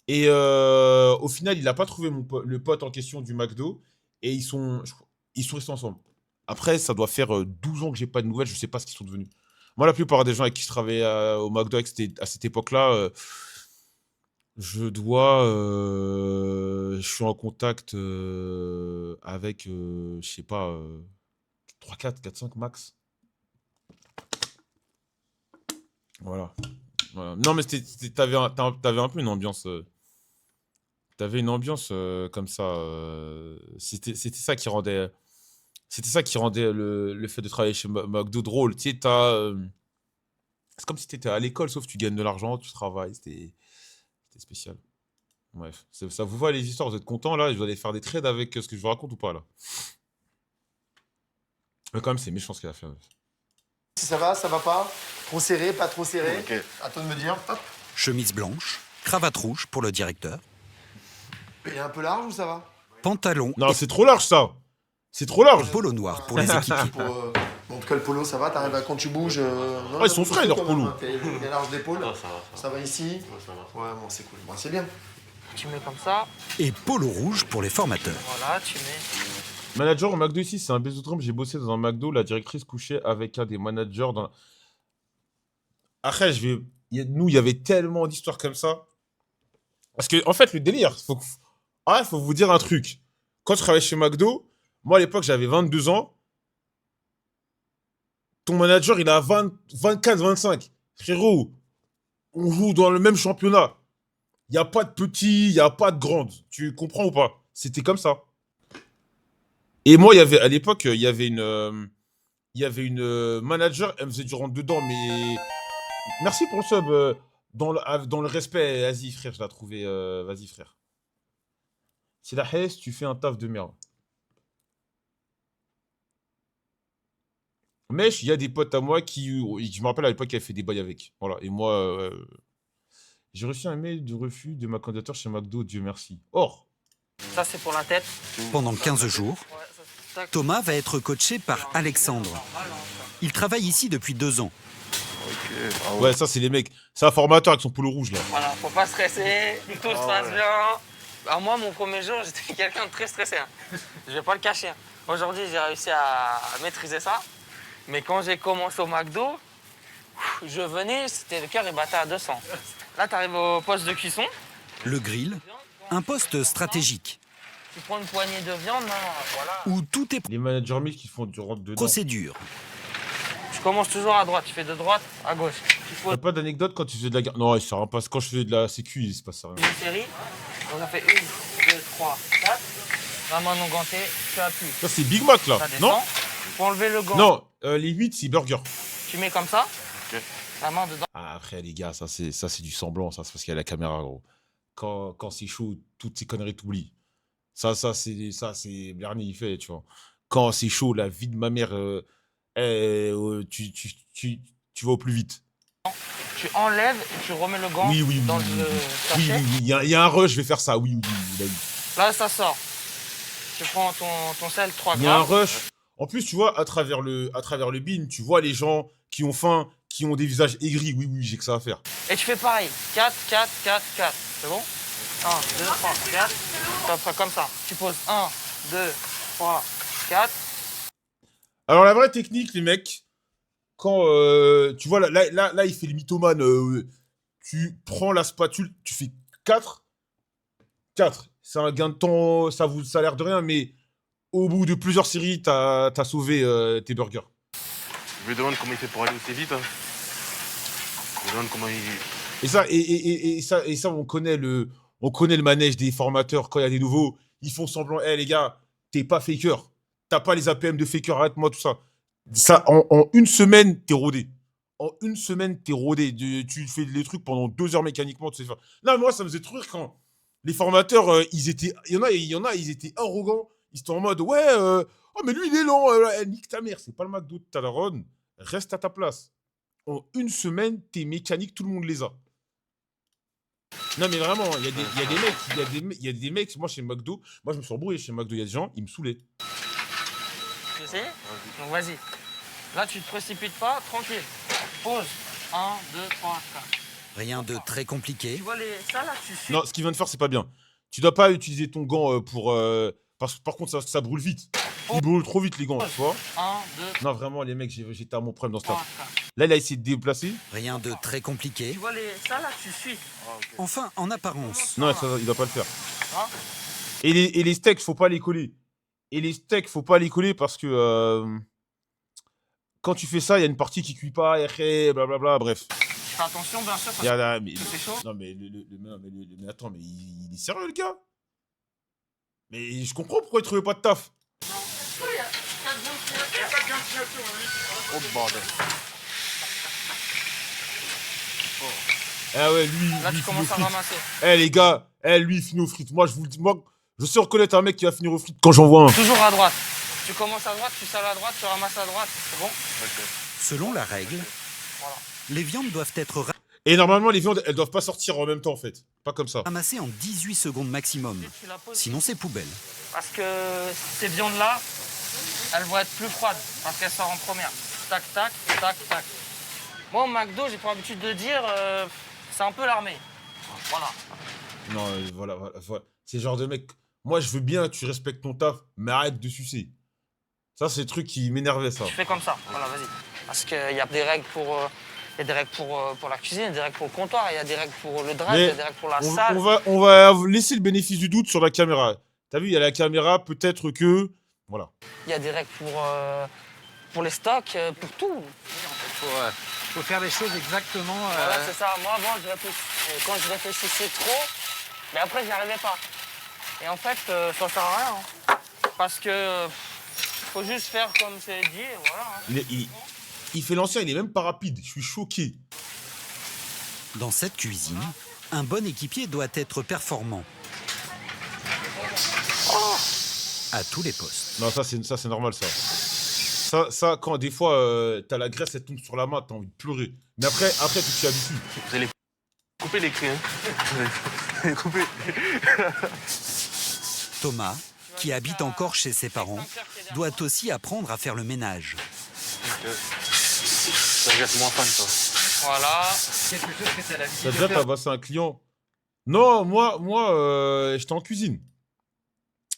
Et au final, il a pas trouvé le pote en question du McDo. Et ils sont restés ensemble. Après, ça doit faire 12 ans que j'ai pas de nouvelles. Je sais pas ce qu'ils sont devenus. Moi, la plupart des gens avec qui je travaillais au McDo à cette époque-là, je suis en contact avec, je sais pas, 3, 4, 4, 5 max. Voilà. Voilà. Non, mais t'avais un peu une ambiance. T'avais une ambiance comme ça. C'était ça qui rendait. C'était ça qui rendait le fait de travailler chez McDo drôle. Tu sais, c'est comme si tu étais à l'école, sauf que tu gagnes de l'argent, tu travailles. C'était spécial. Bref, ça vous va les histoires, vous êtes contents là? Je dois aller faire des trades avec ce que je vous raconte ou pas là? Mais quand même, c'est méchant ce qu'elle a fait. Si ça va pas? Trop serré, pas trop serré? Ok. À toi de me dire. Hop. Chemise blanche, cravate rouge pour le directeur, Il est un peu large ou ça va? pantalon Non, et c'est trop large ça! C'est trop large! polo noir pour les équipiers. Bon, en tout cas, le polo, ça va? T'arrives à quand tu bouges? Non, Ah, ils sont frais, leurs quand même, polos. hein. T'es bien large d'épaule. Non, ça va. Ça va ici? Ça va. Ouais, bon, c'est cool. Bon, c'est bien. Tu mets comme ça, Et polo rouge pour les formateurs. voilà, tu mets. Manager au McDo ici, c'est un baiser-trompe. J'ai bossé dans un McDo, la directrice couchait avec un des managers dans. Après, nous, il y avait tellement d'histoires comme ça. Parce que, en fait, le délire, faut vous dire un truc. Quand je travaillais chez McDo, moi, à l'époque, j'avais 22 ans. Ton manager, il a 24, 25. Frérot, on joue dans le même championnat. Il n'y a pas de petit, il n'y a pas de grande. Tu comprends ou pas? C'était comme ça. Et moi, à l'époque, il y avait une manager, elle me faisait du rentre dedans, mais merci pour le sub. Dans le respect, vas-y frère, je l'ai trouvé. Vas-y frère. C'est la haisse, tu fais un taf de merde. Mais il y a des potes à moi je me rappelle à l'époque, qui avaient fait des bails avec. Voilà. Et moi, j'ai reçu un mail de refus de ma candidature chez McDo, Dieu merci. Or, Ça, c'est pour la tête. Pendant 15 jours, Ouais, ça, tac. Thomas va être coaché par Alexandre. Il travaille ici depuis 2 ans. ouais, ça, c'est les mecs. C'est un formateur avec son polo rouge, là. Voilà, faut pas stresser, tout se passe bien. Alors moi, mon premier jour, j'étais quelqu'un de très stressé. Hein. Je vais pas le cacher. Hein. Aujourd'hui, j'ai réussi à maîtriser ça. Mais quand j'ai commencé au McDo, je venais, le cœur il battait à 200. Là, tu arrives au poste de cuisson. Le grill, un poste stratégique Tu prends une poignée de viande, hein, voilà. où tout est Les managers mix qui font du rentre dedans. procédure. Je commence toujours à droite, tu fais de droite à gauche. Il faut T'as pas d'anecdote quand tu faisais de la garde? Non, il sert pas. Quand je faisais de la sécu, il se passe rien. une série. On a fait 1, 2, 3, 4. La main non gantée, tu appuies. Ça, c'est Big Mac, là. Ça descend. Non? Faut enlever le gant. Non, les 8, c'est burger. Tu mets comme ça. Ok. La main dedans. Ah, après, les gars, ça, c'est du semblant. Ça, c'est parce qu'il y a la caméra, gros. Quand c'est chaud, toutes ces conneries, t'oublies. Ça, c'est Bernie, il fait, tu vois. Quand c'est chaud, la vie de ma mère, tu vas au plus vite. Tu enlèves et tu remets le gant Oui, oui, oui. dans oui, le oui, sachet. oui, il y a un rush, je vais faire ça. Oui, oui, oui. Là, ça sort. Tu prends ton sel 3 Il y a un grammes. rush. En plus, tu vois, à travers le bin, tu vois les gens qui ont faim, qui ont des visages aigris. Oui, oui, j'ai que ça à faire. Et tu fais pareil. 4, 4, 4, 4. C'est bon 1, 2, 3, 4. Tu feras comme ça. Tu poses 1, 2, 3, 4. Alors, la vraie technique, les mecs, quand tu vois, là, il fait le mythomane. Tu prends la spatule, tu fais 4. 4. C'est un gain de temps, ça a l'air de rien, mais au bout de plusieurs séries, t'as sauvé tes burgers. Je me demande comment il fait pour aller aussi vite. Hein. Je me demande comment il. Et ça, on connaît le manège des formateurs quand il y a des nouveaux. Ils font semblant, hé les gars, t'es pas faker. T'as pas les APM de faker, arrête-moi tout ça. Ça, en une semaine, t'es rodé. En une semaine, t'es rodé. Tu fais les trucs pendant 2 heures mécaniquement, tu sais faire. Non, mais moi, ça me faisait trop rire quand les formateurs, il y en a, ils étaient arrogants. Ils étaient en mode, ouais, oh, mais lui, il est lent. Nique ta mère, c'est pas le McDo de Talaron. Reste à ta place. En une semaine, tes mécaniques, tout le monde les a. Non mais vraiment, il y a des mecs, moi chez McDo, moi je me suis embrouillé chez McDo, il y a des gens, ils me saoulaient. Tu sais? Donc vas-y. Là, tu te précipites pas, tranquille. Pause. 1, 2, 3, 4. Rien de très compliqué. Tu vois ça là, tu suis. Non, ce qu'il vient de faire, c'est pas bien. Tu dois pas utiliser ton gant pour... par contre, ça brûle vite. Ils brûlent trop vite les gants, tu vois. 1, 2, Non, vraiment, les mecs, j'étais à mon problème dans ce 3, tas. 4. Là, il a essayé de déplacer. Rien de très compliqué. Tu vois ça là, tu suis. Enfin, en apparence. Non, il doit pas le faire. Hein? Et les steaks, faut pas les coller. Parce que quand tu fais ça, il y a une partie qui cuit pas, et blablabla, bref. Fais attention, bien sûr, parce Il y a là, mais, que c'est chaud. non, mais, mais attends, mais il est sérieux, le gars? Mais je comprends pourquoi il trouvait pas de taf. Oh bordel. Ah ouais, lui. Là, lui, tu commences à finit aux frites. ramasser. Eh les gars, lui il finit aux frites. Moi je vous le dis, moi je sais reconnaître un mec qui va finir aux frites quand j'en vois un. Toujours à droite. Tu commences à droite, tu sales à droite, tu ramasses à droite. C'est bon? Selon la règle, Voilà. les viandes doivent être Et normalement les viandes elles doivent pas sortir en même temps en fait. Pas comme ça. ramassées en 18 secondes maximum. Tu la poses. Sinon, c'est poubelle. Parce que ces viandes-là, elles vont être plus froides parce qu'elles sortent en première. Tac, tac, tac, tac. Moi, au McDo, j'ai pour habitude de dire, c'est un peu l'armée. Voilà. Non, voilà. C'est le genre de mec. Moi je veux bien que tu respectes ton taf, mais arrête de sucer. Ça c'est le truc qui m'énervait ça. Tu fais comme ça. Voilà, vas-y. Parce qu'il y a des règles pour... Il y a des règles pour la cuisine, il y a des règles pour le comptoir, il y a des règles pour le drive, il y a des règles pour la salle. On va laisser le bénéfice du doute sur la caméra. T'as vu, il y a la caméra, peut-être que... Voilà. Il y a des règles pour les stocks, pour tout. Faut faire les choses exactement. Voilà, c'est ça. Moi, avant, quand je réfléchissais trop, mais après, je n'y arrivais pas. Et en fait, ça sert à rien. Hein. Parce que faut juste faire comme c'est dit, et voilà. Hein. Il fait l'ancien, il est même pas rapide. Je suis choqué. Dans cette cuisine, un bon équipier doit être performant. À tous les postes. Non, ça c'est normal ça. Ça, quand des fois t'as la graisse, elle tombe sur la main, t'as envie de pleurer. Mais après tu t'y habitues. Vous allez couper les cris, hein. Vous allez couper. Thomas, qui habite encore chez ses parents, doit aussi apprendre à faire le ménage. Ça jette moins fan, ça. Voilà. Quelque chose que t'as l'habitude T'as de déjà faire. tabassé un client? Non, moi j'étais en cuisine.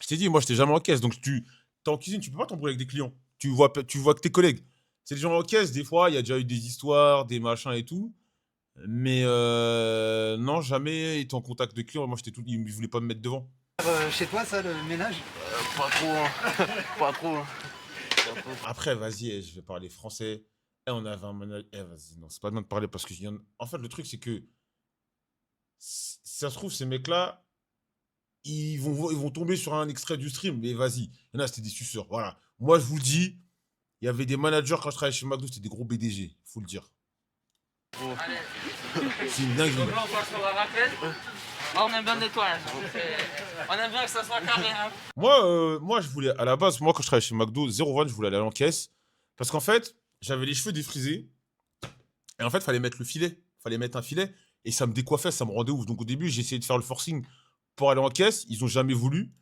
Je t'ai dit, moi j'étais jamais en caisse. Donc t'es en cuisine, tu peux pas t'embrouiller avec des clients. Tu vois que tes collègues. C'est les gens en caisse, des fois, il y a déjà eu des histoires, des machins et tout. Mais non, jamais été en contact de clients. Moi, ils voulaient pas me mettre devant. Chez toi, ça, le ménage? Pas trop, hein. Pas trop. Hein. Après, vas-y, je vais parler français. On avait un manager. Vas-y, non, c'est pas bien de parler parce que en fait, le truc, c'est que si ça se trouve, ces mecs-là, ils vont tomber sur un extrait du stream. Mais vas-y, il y en a, c'était des suceurs. Voilà. Moi, je vous le dis, il y avait des managers quand je travaillais chez McDo, c'était des gros BDG, faut le dire. Allez. C'est une dinguerie. Donc là, on passe sur la raclette. Là, on aime bien le nettoyage. On aime bien que ça soit carré. Hein. Moi, je voulais, à la base, moi, quand je travaillais chez McDo, 0,20, je voulais aller en caisse. Parce qu'en fait, j'avais les cheveux défrisés. Et en fait, il fallait mettre le filet. Il fallait mettre un filet. Et ça me décoiffait, ça me rendait ouf. Donc au début, j'ai essayé de faire le forcing pour aller en caisse. Ils n'ont jamais voulu.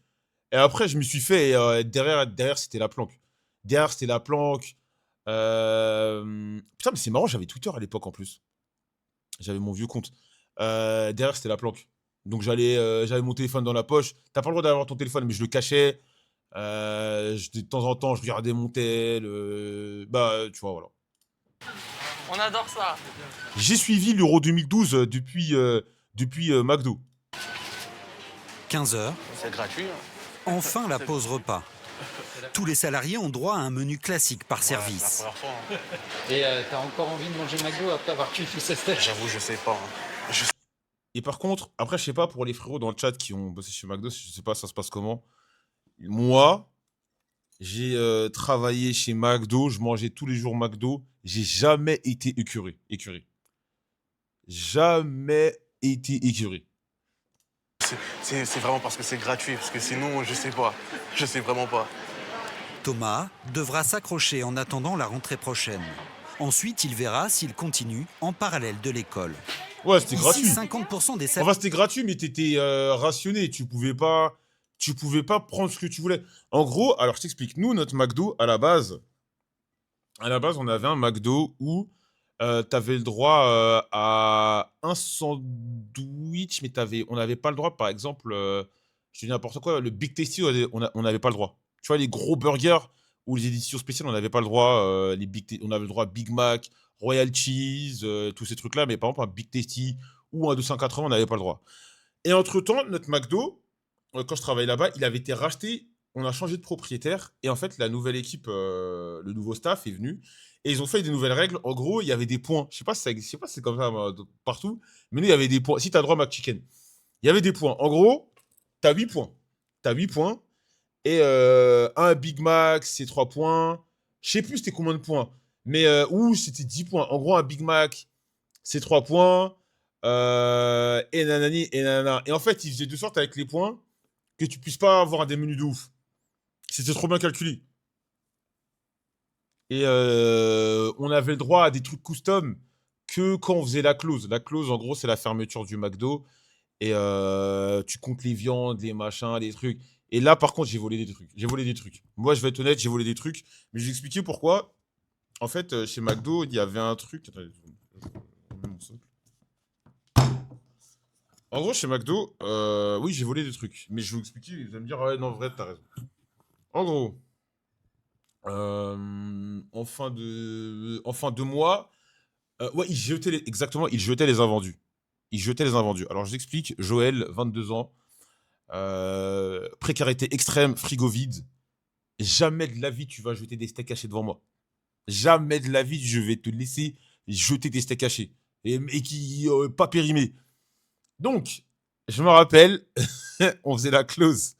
Et après, je me suis fait. Et derrière, c'était la planque. Putain, mais c'est marrant, j'avais Twitter à l'époque en plus. J'avais mon vieux compte. Derrière, c'était la planque. Donc j'avais mon téléphone dans la poche. T'as pas le droit d'avoir ton téléphone, mais je le cachais. De temps en temps, je regardais mon tel. Tu vois, voilà. On adore ça. J'ai suivi l'Euro 2012 depuis McDo. 15 heures, C'est gratuit. Hein. enfin la pause repas. Tous les salariés ont droit à un menu classique par C'est la service. première fois. Hein. Et t'as encore envie de manger McDo après avoir tué tous ces steaks? J'avoue, je sais pas. Hein. Et par contre, après, je sais pas pour les frérots dans le chat qui ont bossé chez McDo, je sais pas ça se passe comment. Moi, j'ai travaillé chez McDo, je mangeais tous les jours McDo, j'ai jamais été écœuré. Jamais été écœuré. C'est vraiment parce que c'est gratuit, parce que sinon, je sais pas. Je sais vraiment pas. Thomas devra s'accrocher en attendant la rentrée prochaine. Ensuite, il verra s'il continue en parallèle de l'école. Ouais, c'était Ici, gratuit. 50% des salariés... Enfin, c'était gratuit, mais t'étais rationné. Tu pouvais pas prendre ce que tu voulais. En gros, alors je t'explique. Nous, notre McDo, à la base, on avait un McDo où t'avais le droit à un sandwich, mais on n'avait pas le droit, par exemple, je dis n'importe quoi, le Big Tasty, on n'avait pas le droit. Tu vois, les gros burgers ou les éditions spéciales, on n'avait pas le droit. On avait le droit à Big Mac, Royal Cheese, tous ces trucs-là, mais par exemple, un Big Tasty ou un 280, on n'avait pas le droit. Et entre-temps, notre McDo, quand je travaillais là-bas, il avait été racheté. On a changé de propriétaire. Et en fait, la nouvelle équipe, le nouveau staff est venu. Et ils ont fait des nouvelles règles. En gros, il y avait des points. Je sais pas si c'est comme ça partout. Mais nous, il y avait des points. Si tu as droit à McChicken, il y avait des points. En gros, tu as 8 points. Tu as 8 points. Et un Big Mac, c'est 3 points. Je sais plus c'était combien de points. Mais ou c'était 10 points. En gros, un Big Mac, c'est 3 points. Et nanani, et nanana. Et en fait, ils faisaient de sorte avec les points que tu puisses pas avoir des menus de ouf. C'était trop bien calculé. Et on avait le droit à des trucs custom que quand on faisait la close. La close, en gros, c'est la fermeture du McDo. Et tu comptes les viandes, les machins, les trucs. Et là, par contre, j'ai volé des trucs. J'ai volé des trucs. Moi, je vais être honnête, j'ai volé des trucs. Mais je vais expliquer pourquoi. En fait, chez McDo, il y avait un truc. Attendez, je remets mon socle. En gros, chez McDo, oui, j'ai volé des trucs. Mais je vais vous expliquer. Vous allez me dire, ouais, non, en vrai, t'as raison. En gros, en fin de mois, ouais, exactement, ils jetaient les invendus. Ils jetaient les invendus. Alors, je vous explique. Joël, 22 ans, précarité extrême, frigo vide. Jamais de la vie, tu vas jeter des steaks hachés devant moi. Jamais de la vie, je vais te laisser jeter des steaks hachés. Et qui, pas périmés. Donc, je me rappelle, on faisait la close.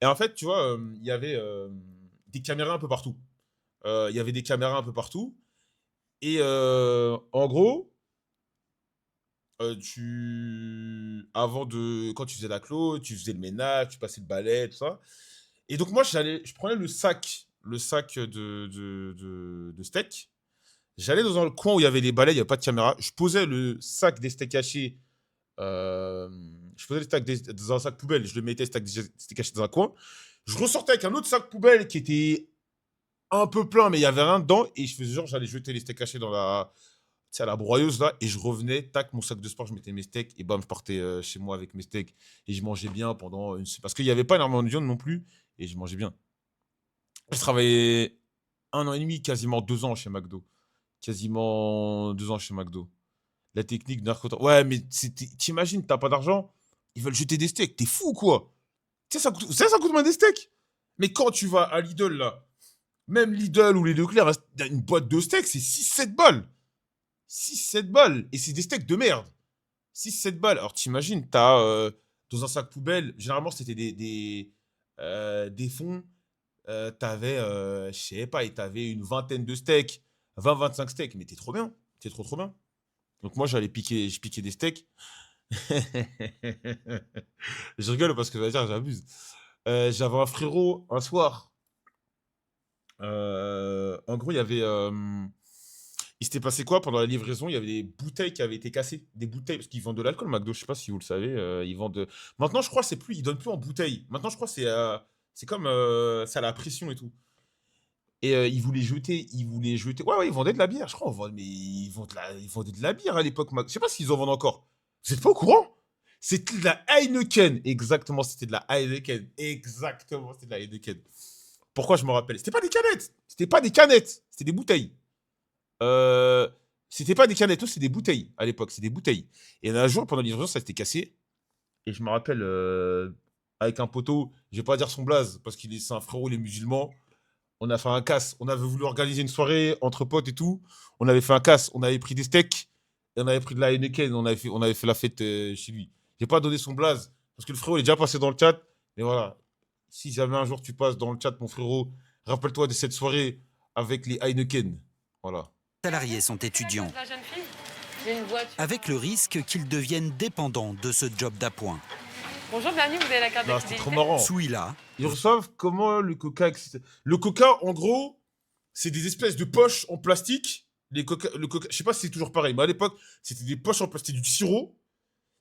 Et en fait, tu vois, il y avait des caméras un peu partout. Il y avait des caméras un peu partout. Et en gros, quand tu faisais la close, tu faisais le ménage, tu passais le balai, tout ça. Et donc moi, je prenais le sac de steak. J'allais dans le coin où il y avait les balais, il n'y avait pas de caméra. Je posais le sac des steaks hachés. Je posais le steak dans un sac poubelle. Je le mettais, steak haché dans un coin. Je ressortais avec un autre sac poubelle qui était un peu plein, mais il y avait rien dedans. Et je faisais genre, j'allais jeter les steaks hachés à la broyeuse là. Et je revenais, tac, mon sac de sport, je mettais mes steaks. Et bam, je partais chez moi avec mes steaks. Et je mangeais bien pendant parce qu'il n'y avait pas énormément de viande non plus. Et je mangeais bien. Je travaillais 1 an et demi, quasiment 2 ans chez McDo. Quasiment 2 ans chez McDo. La technique narcotrafic. Ouais, mais t'imagines, t'as pas d'argent, ils veulent jeter des steaks. T'es fou ou quoi? Tu sais, ça coûte moins des steaks. Mais quand tu vas à Lidl, là, même Lidl ou les Leclerc, une boîte de steaks, c'est 6-7 balles. 6-7 balles. Et c'est des steaks de merde. 6-7 balles. Alors t'imagines, t'as dans un sac poubelle, généralement c'était des fonds. T'avais, je sais pas, et t'avais une vingtaine de steaks, 20-25 steaks. Mais t'es trop bien. T'es trop bien. Donc moi, je piquais des steaks. Je rigole parce que, vas-y, j'abuse. J'avais un frérot, un soir. En gros, il y avait... il s'était passé quoi pendant la livraison? Il y avait des bouteilles qui avaient été cassées. Des bouteilles, parce qu'ils vendent de l'alcool, McDo, je sais pas si vous le savez. Ils vendent... Maintenant, je crois que ils donnent plus en bouteille. Maintenant, je crois que c'est comme... c'est à la pression et tout. Et ils voulaient jeter. Ouais, ils vendaient de la bière, je crois. Mais ils vendaient de la bière à l'époque. Je sais pas s'ils en vendent encore. Vous êtes pas au courant? C'était de la Heineken. Exactement, c'était de la Heineken. Exactement, c'était de la Heineken. Pourquoi je me rappelle? C'était pas des canettes. C'était des bouteilles. C'était pas des canettes, c'était des bouteilles à l'époque. C'était des bouteilles. Et un jour, pendant la livraison, ça s'était cassé. Et je me rappelle, avec un poteau, je vais pas dire son blaze, parce c'est un frérot, les musulmans. On a fait un casse. On avait voulu organiser une soirée entre potes et tout. On avait fait un casse. On avait pris des steaks. Et on avait pris de la Heineken. On avait fait la fête chez lui. J'ai pas donné son blaze. Parce que le frérot, il est déjà passé dans le chat. Mais voilà. Si jamais un jour tu passes dans le chat, mon frérot, rappelle-toi de cette soirée avec les Heineken. Voilà. Les salariés sont étudiants. Avec le risque qu'ils deviennent dépendants de ce job d'appoint. Bonjour, bienvenue, vous avez la carte d'activité. C'est trop marrant. Souila. Ils reçoivent comment le coca, etc. Le coca, en gros, c'est des espèces de poches en plastique le coca, je sais pas si c'est toujours pareil, mais à l'époque, c'était des poches en plastique, du sirop.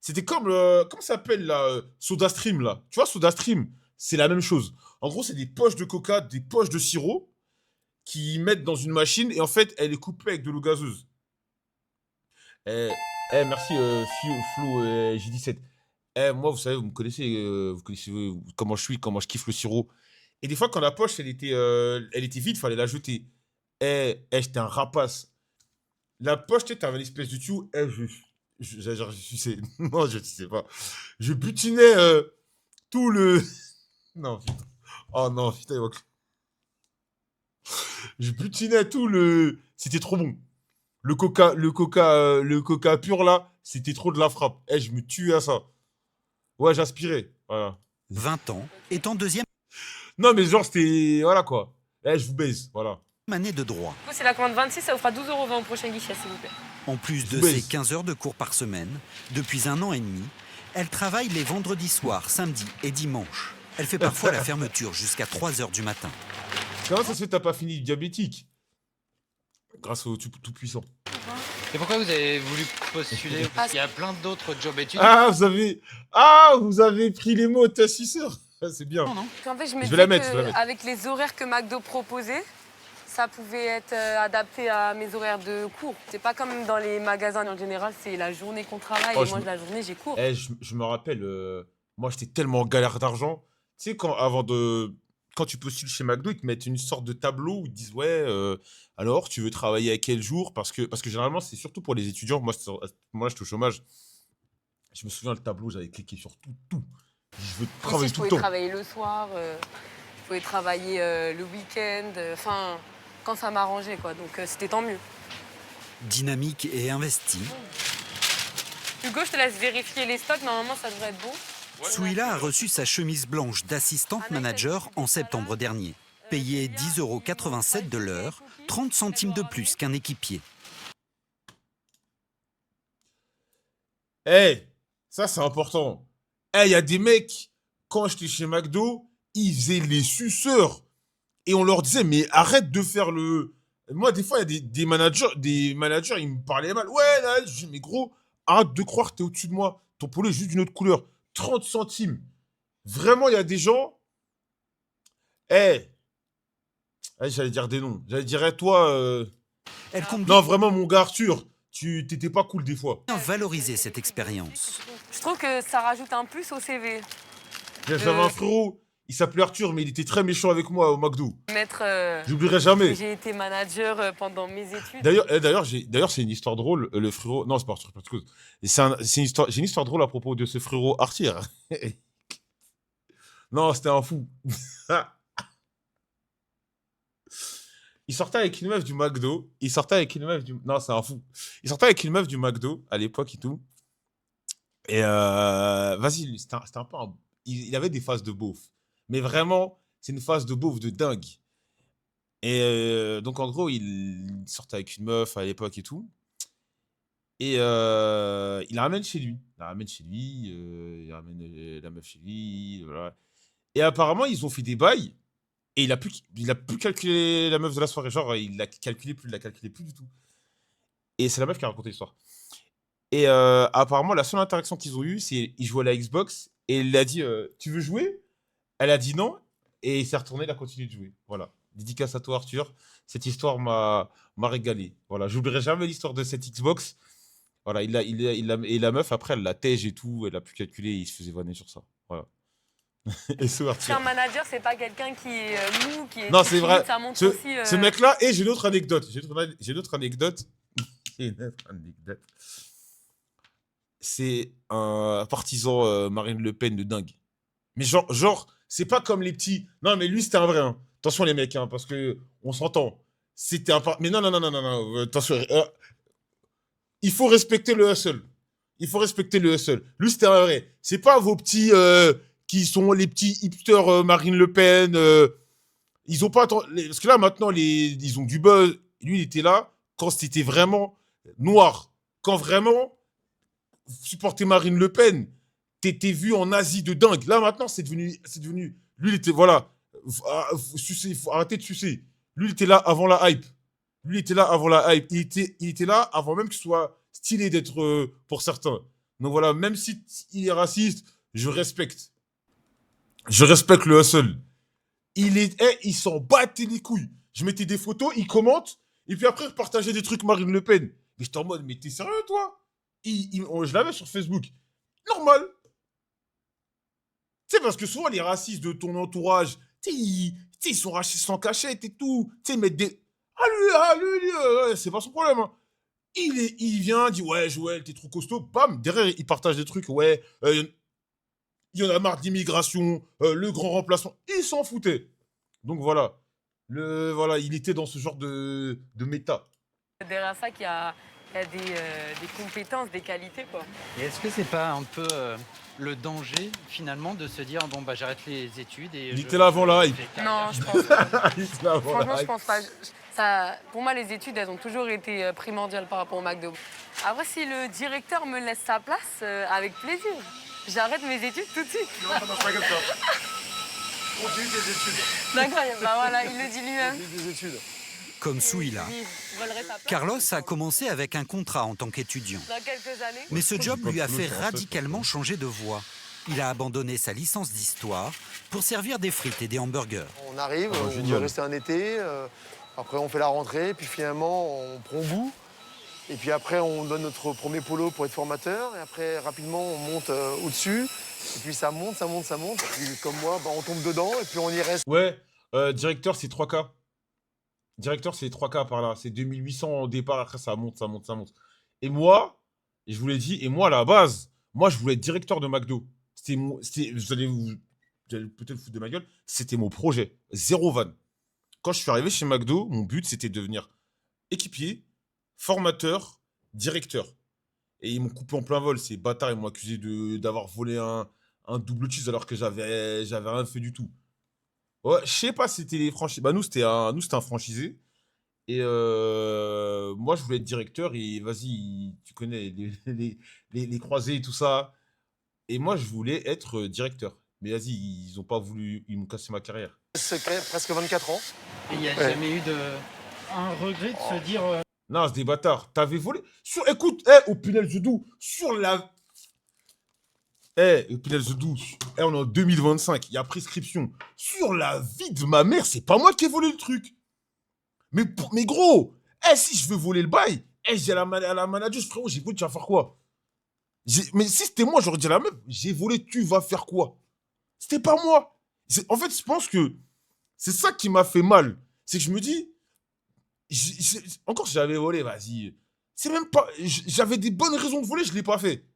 C'était comme, comment ça s'appelle là, SodaStream là. Tu vois, SodaStream, c'est la même chose. En gros, c'est des poches de coca, des poches de sirop qui mettent dans une machine et en fait, elle est coupée avec de l'eau gazeuse. Eh, merci Flo J17. Moi, vous savez, vous connaissez comment je suis, comment je kiffe le sirop. Et des fois, quand la poche, elle était vide, fallait la jeter. J'étais un rapace. La poche, tu sais, t'avais l'espèce de tuyau. Genre, je suçais. Non, je sais pas. Je butinais tout le. Non, putain. Oh non, putain, je butinais tout le. C'était trop bon. Le coca pur là, c'était trop de la frappe. Je me tuais à ça. Ouais, j'aspirais. Voilà. 20 ans, est en deuxième Non, mais genre, c'était. Voilà quoi. Je vous baise. Voilà. année de droit. Du coup, c'est la commande 26, ça vous fera 12,20 € au prochain guichet, s'il vous plaît. En plus de ses 15 heures de cours par semaine, depuis 1 an et demi, elle travaille les vendredis soirs, samedis et dimanches. Elle fait parfois la fermeture jusqu'à 3 h du matin. Comment ça se fait que t'as pas fini diabétique? Grâce au Tout-Puissant. Et pourquoi vous avez voulu postuler? Parce qu'il y a plein d'autres job études. Vous avez pris les mots de ta suceur. C'est bien. En fait, je me Je vais disais la mettre. qu'avec les horaires que McDo proposait, ça pouvait être adapté à mes horaires de cours. C'est pas comme dans les magasins en général, c'est la journée qu'on travaille et moi, la journée, j'ai cours. Je me rappelle, moi, j'étais tellement en galère d'argent. Tu sais, quand tu postules chez McDo, ils te mettent une sorte de tableau où ils te disent ouais, alors tu veux travailler à quel jour, parce que généralement c'est surtout pour les étudiants. Moi, à ce moment-là, j'étais au chômage. Je me souviens le tableau, j'avais cliqué sur tout. Je veux travailler tout le temps. Je pouvais travailler le soir, je pouvais travailler le week-end, enfin quand ça m'arrangeait quoi. Donc c'était tant mieux. Dynamique et investie. Hugo, je te laisse vérifier les stocks. Normalement, ça devrait être bon. Souila a reçu sa chemise blanche d'assistante manager en septembre dernier. Payée 10,87 € de l'heure, 30 centimes de plus qu'un équipier. Ça c'est important. Il y a des mecs, quand j'étais chez McDo, ils faisaient les suceurs. Et on leur disait, mais arrête de faire le... Moi, des fois, il y a des managers, ils me parlaient mal. Ouais, là, je dis, mais gros, arrête de croire que t'es au-dessus de moi. Ton polo est juste d'une autre couleur. 30 centimes. Vraiment, il y a des gens... J'allais dire des noms. J'allais dire, toi... Non, vraiment, mon gars Arthur, tu t'étais pas cool des fois. Valoriser cette expérience. Je trouve que ça rajoute un plus au CV. J'avais un frérot, il s'appelait Arthur, mais il était très méchant avec moi au McDo. J'oublierai que jamais. j'ai été manager pendant mes études. D'ailleurs, c'est une histoire drôle. Le frérot... Non, c'est pas Arthur, pas de cause. J'ai une histoire drôle à propos de ce frérot Arthur. Non, c'était un fou. Il sortait avec une meuf du McDo. Non, c'est un fou. Il sortait avec une meuf du McDo à l'époque et tout. Et vas-y, c'était un peu il avait des phases de beauf. Mais vraiment, c'est une phase de beauf de dingue. Et donc, en gros, il sortait avec une meuf à l'époque et tout. Et il la ramène chez lui. Il ramène la meuf chez lui. Voilà. Et apparemment, ils ont fait des bails. Et il a pu calculer la meuf de la soirée. Genre, il la calculé plus du tout. Et c'est la meuf qui a raconté l'histoire. Et apparemment, la seule interaction qu'ils ont eue, c'est qu'ils jouaient à la Xbox. Et il a dit, tu veux jouer? Elle a dit non. Et il s'est retourné, il a continué de jouer. Voilà. Dédicace à toi, Arthur. Cette histoire m'a régalé. Voilà. J'oublierai jamais l'histoire de cette Xbox. Voilà. Et la meuf, après, elle la tège et tout. Elle a pu calculer. Il se faisait vanner sur ça. Voilà. Et ce Arthur. Un manager, c'est pas quelqu'un qui est mou, qui est... Non, c'est vrai. Ça montre aussi... Ce mec-là, et j'ai une autre anecdote. C'est un partisan Marine Le Pen de dingue. Mais genre, c'est pas comme les petits... Non, mais lui, c'était un vrai. Hein. Attention, les mecs, hein, parce que on s'entend. C'était un... Mais non. Attention. Il faut respecter le hustle. Lui, c'était un vrai. C'est pas vos petits... qui sont les petits hipsters Marine Le Pen. Ils ont pas... Parce que là, maintenant, ils ont du buzz. Lui, il était là quand c'était vraiment noir. Quand vraiment, supporter Marine Le Pen, t'étais vu en Asie de dingue. Là, maintenant, c'est devenu... Lui, il était... Voilà. Il faut arrêter de sucer. Lui, il était là avant la hype. Lui, il était là avant la hype. Il était là avant même que ce soit stylé d'être pour certains. Donc voilà, même si il est raciste, je respecte. Je respecte le hustle. Il s'en battait les couilles. Je mettais des photos, il commente, et puis après, je partageais des trucs Marine Le Pen. Mais j'étais en mode, mais t'es sérieux, toi? Je l'avais sur Facebook. Normal. Tu sais, parce que souvent, les racistes de ton entourage, tu sais, ils sont racistes sans cachette et tout. Tu sais, ils mettent des... lui, c'est pas son problème. Hein. Il vient, dit, ouais, Joël, t'es trop costaud. Bam, derrière, il partage des trucs, ouais, il y en a marre d'immigration, le grand remplacement. Il s'en foutait. Donc voilà. Voilà, il était dans ce genre de méta. Derrière ça, qu'il y a des compétences, des qualités, quoi. Et est-ce que c'est pas un peu le danger, finalement, de se dire, bon, bah, j'arrête les études et... Il était là avant la hype. Non, je pense pas. Il était là avant Franchement, la je hype. pense pas. Pour moi, les études, elles ont toujours été primordiales par rapport au McDo. Après, si le directeur me laisse sa place, avec plaisir. J'arrête mes études tout de suite. Non, ça marche pas comme ça. Continue tes études. D'accord, bah voilà, il le dit lui-même. Continue tes études. Comme Souila. Carlos a commencé avec un contrat en tant qu'étudiant. Dans quelques années. Mais ce job lui a fait radicalement changer de voie. Il a abandonné sa licence d'histoire pour servir des frites et des hamburgers. On arrive, on doit rester un été, après on fait la rentrée, puis finalement on prend goût. Et puis après on donne notre premier polo pour être formateur, et après rapidement on monte au-dessus. Et puis ça monte. Et puis comme moi, bah, on tombe dedans et puis on y reste. Ouais, directeur, c'est 3K. Directeur, c'est 3K par là. C'est 2800 au départ, après ça monte. Et moi, je vous l'ai dit, à la base, moi je voulais être directeur de McDo. Vous allez peut-être vous foutre de ma gueule, c'était mon projet. Zéro van. Quand je suis arrivé chez McDo, mon but c'était de devenir équipier, formateur, directeur. Et ils m'ont coupé en plein vol, ces bâtards, ils m'ont accusé d'avoir volé un double cheese alors que j'avais rien fait du tout. Ouais, je sais pas si c'était les franchisés. Bah nous c'était un franchisé. Et moi je voulais être directeur et vas-y, tu connais les croisés et tout ça. Et moi je voulais être directeur. Mais vas-y, ils ont pas voulu, ils m'ont cassé ma carrière. Secret, presque 24 ans. Et il n'y a jamais eu un regret de se dire... Non, c'est des bâtards. T'avais volé. Écoute, au Pinel Zedou, sur la. Au Pinel Zedou, on est en 2025, il y a prescription. Sur la vie de ma mère, c'est pas moi qui ai volé le truc. Mais gros, si je veux voler le bail, j'ai à la manageuse, frérot, j'ai volé, tu vas faire quoi? Mais si c'était moi, j'aurais dit à la meuf, j'ai volé, tu vas faire quoi? C'était pas moi. En fait, je pense que c'est ça qui m'a fait mal. C'est que je me dis. Encore si j'avais volé, vas-y. C'est même pas. J'avais des bonnes raisons de voler, je l'ai pas fait.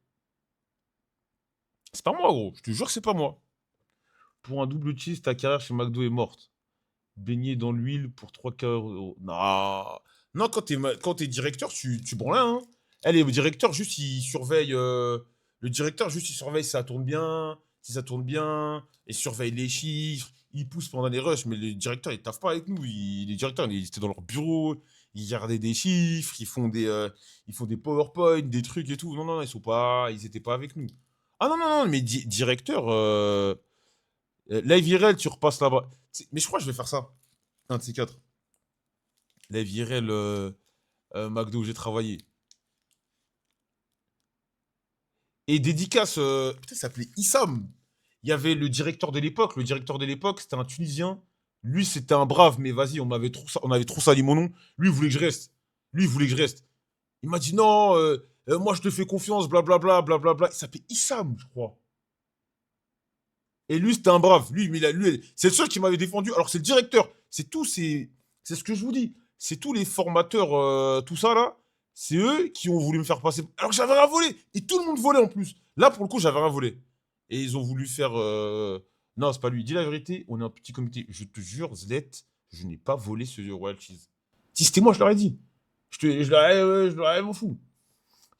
C'est pas moi, gros. Je te jure que c'est pas moi. Pour un double cheese, ta carrière chez McDo est morte. Baigné dans l'huile pour 3 €. Non, quand t'es directeur, tu branles rien. Hein. Le directeur, juste, il surveille. Le directeur, juste, il surveille si ça tourne bien. Si ça tourne bien. Il surveille les chiffres. Ils poussent pendant les rushs, mais les directeurs, ils taffent pas avec nous. Les directeurs, ils étaient dans leur bureau, ils regardaient des chiffres, ils font des PowerPoint, des trucs et tout. Non, ils étaient pas avec nous. Ah non, mais directeur, Live IRL, tu repasses là-bas. Mais je crois que je vais faire ça. Un de ces quatre. Live IRL, McDo où j'ai travaillé. Et dédicace, putain, ça s'appelait Issam. Il y avait le directeur de l'époque. Le directeur de l'époque, c'était un Tunisien. Lui, c'était un brave, mais vas-y, on avait trop sali mon nom. Lui, il voulait que je reste. Il m'a dit non, moi, je te fais confiance, blablabla, blablabla. Il s'appelait Issam, je crois. Et lui, c'était un brave. Lui, c'est le seul qui m'avait défendu. Alors, c'est le directeur. C'est ce que je vous dis. C'est tous les formateurs, tout ça, là. C'est eux qui ont voulu me faire passer. Alors que j'avais rien volé. Et tout le monde volait en plus. Là, pour le coup, j'avais rien volé. Et ils ont voulu faire... Non, c'est pas lui. Dis la vérité, on est un petit comité. Je te jure, Zlet, je n'ai pas volé ce Royal Cheese. Si c'était moi, je leur ai dit. Je leur ai m'en fous.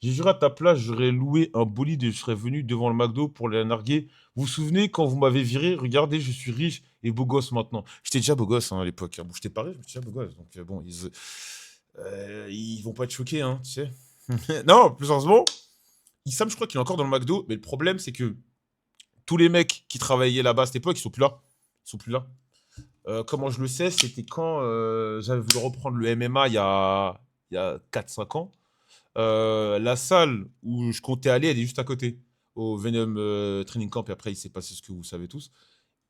J'ai juré à ta place, j'aurais loué un bolide et je serais venu devant le McDo pour les narguer. Vous vous souvenez, quand vous m'avez viré, regardez, je suis riche et beau gosse maintenant. J'étais déjà beau gosse à l'époque. Bon, j'étais pas riche, mais j'étais déjà beau gosse. Donc bon, ils vont pas être choqués, hein, tu sais. Non, plus sérieusement, Issam, je crois qu'il est encore dans le McDo. Mais le problème, c'est que tous les mecs qui travaillaient là-bas à cette époque, ils sont plus là. Comment je le sais, c'était quand j'avais voulu reprendre le MMA il y a 4-5 ans. La salle où je comptais aller, elle est juste à côté, au Venom Training Camp. Et après, il s'est passé ce que vous savez tous.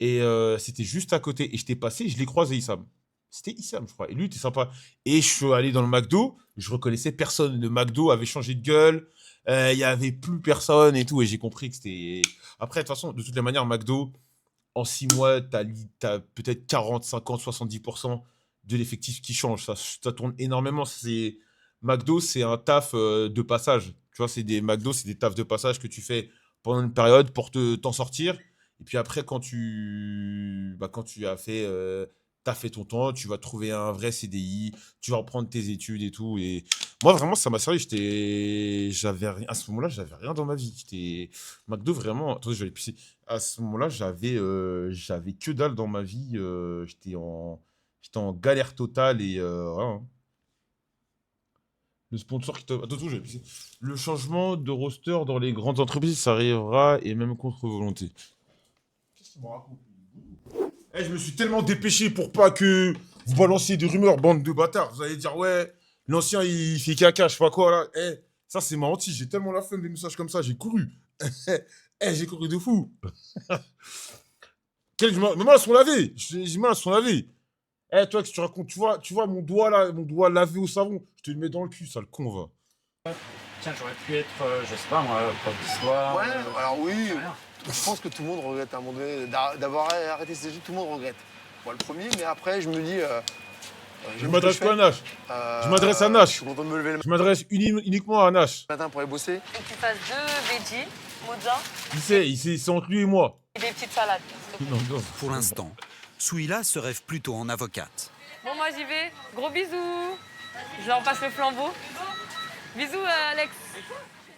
Et c'était juste à côté. Et j'étais passé, je l'ai croisé, Issam. C'était Issam, je crois. Et lui, il était sympa. Et je suis allé dans le McDo, je reconnaissais personne. Le McDo avait changé de gueule, il y avait plus personne et tout. Et j'ai compris que c'était. Après, de toute façon, de toutes les manières, McDo, en 6 mois, t'as peut-être 40, 50, 70% de l'effectif qui change. Ça tourne énormément. McDo, c'est un taf de passage. Tu vois, McDo, c'est des tafs de passage que tu fais pendant une période pour t'en sortir. Et puis après, quand tu t'as fait ton temps, tu vas trouver un vrai CDI, tu vas reprendre tes études et tout. Et moi, vraiment, ça m'a servi. J'avais rien, à ce moment-là, j'avais rien dans ma vie. McDo, vraiment. Attendez, je vais aller pisser. À ce moment-là, j'avais que dalle dans ma vie. J'étais en galère totale et voilà, hein. Le sponsor qui te. Attends, je vais pisser. Le changement de roster dans les grandes entreprises, ça arrivera et même contre volonté. Qu'est-ce qu'il me raconte? Je me suis tellement dépêché pour pas que vous balanciez des rumeurs, bande de bâtards. Vous allez dire, ouais, l'ancien il fait caca, je sais pas quoi là. Ça c'est menti, j'ai tellement la flemme des messages comme ça, j'ai couru. J'ai couru de fou. Mes mains elles sont lavées. Mes mains elles sont lavées. Toi, qu'est-ce que tu racontes? Tu vois mon doigt là, mon doigt lavé au savon. Je te le mets dans le cul, ça le con va. Tiens, j'aurais pu être, je sais pas moi, prof d'histoire. Ouais, alors oui, je pense que tout le monde regrette à un moment donné d'avoir arrêté ces études, tout le monde regrette. Moi, le premier, mais après, je me dis. Je m'adresse pas à Nash. Je m'adresse à Nash. Je suis content de me lever le Je m'adresse uniquement à Nash. matin pour aller bosser. Faut que tu fasses 2 veggies, mozza C'est entre lui et moi. et des petites salades. Non, non. Pour l'instant, Souila se rêve plutôt en avocate. Bon, moi j'y vais. Gros bisous. Je leur passe le flambeau. Bisous, Alex.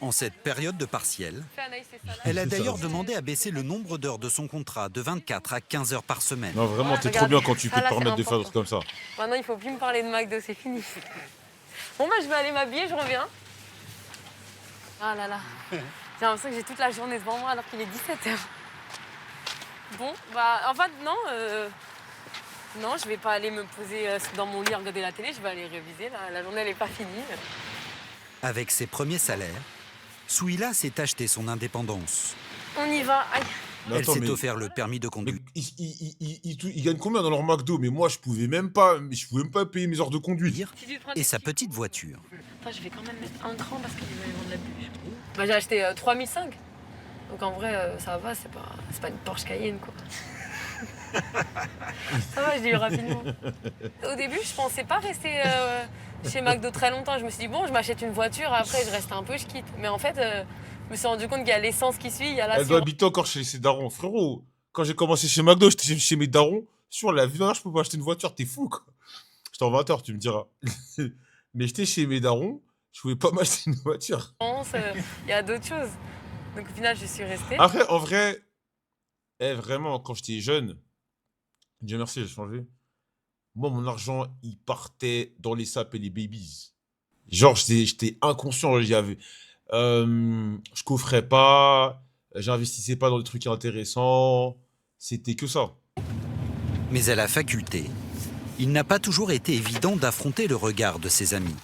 En cette période de partiel, Fais Anaïs et salade. elle a d'ailleurs demandé à baisser le nombre d'heures de son contrat de 24 à 15 heures par semaine. Non, vraiment, t'es trop Regarde, bien quand tu peux ça, te là, permettre c'est de faire des important. trucs comme ça. Maintenant, il faut plus me parler de McDo, c'est fini. Bon, bah, je vais aller m'habiller, je reviens. Ah là là. J'ai l'impression que j'ai toute la journée devant moi alors qu'il est 17h. Bon, bah, en fait, non. Non, je vais pas aller me poser dans mon lit, regarder la télé, je vais aller réviser. La journée, elle est pas finie. Avec ses premiers salaires, Souila s'est acheté son indépendance. On y va. Aïe. Mais Elle attends, s'est mais- offert le permis de mais conduire. ils gagnent combien dans leur McDo? Mais moi, je pouvais même pas payer mes heures de conduite. Si tu te prends Et des sa petits petite coups. voiture. Attends, je vais quand même mettre un cran parce qu'il va y vendre la bûche. Bah, j'ai acheté 3005. Donc en vrai, ça va, c'est pas une Porsche Cayenne, quoi. Ça va, je l'ai eu rapidement. Au début, je pensais pas rester chez McDo très longtemps. Je me suis dit, bon, je m'achète une voiture, après je reste un peu, je quitte. Mais en fait, je me suis rendu compte qu'il y a l'essence qui suit, il y a Elle doit l'assurance. habiter encore chez ses darons. Frérot, quand j'ai commencé chez McDo, j'étais chez mes darons. Sur la vie dernière, je peux pas acheter une voiture, t'es fou, quoi. J'étais en 20h, tu me diras. Mais j'étais chez mes darons, je pouvais pas m'acheter une voiture. Il y a d'autres choses. Donc au final, je suis restée. Après, en vrai, vraiment, quand j'étais jeune, Dieu merci, j'ai changé. Moi, mon argent, il partait dans les sapes et les babies. Genre, j'étais inconscient. Je coffrais pas, j'investissais pas dans des trucs intéressants. C'était que ça. Mais à la faculté, il n'a pas toujours été évident d'affronter le regard de ses amis.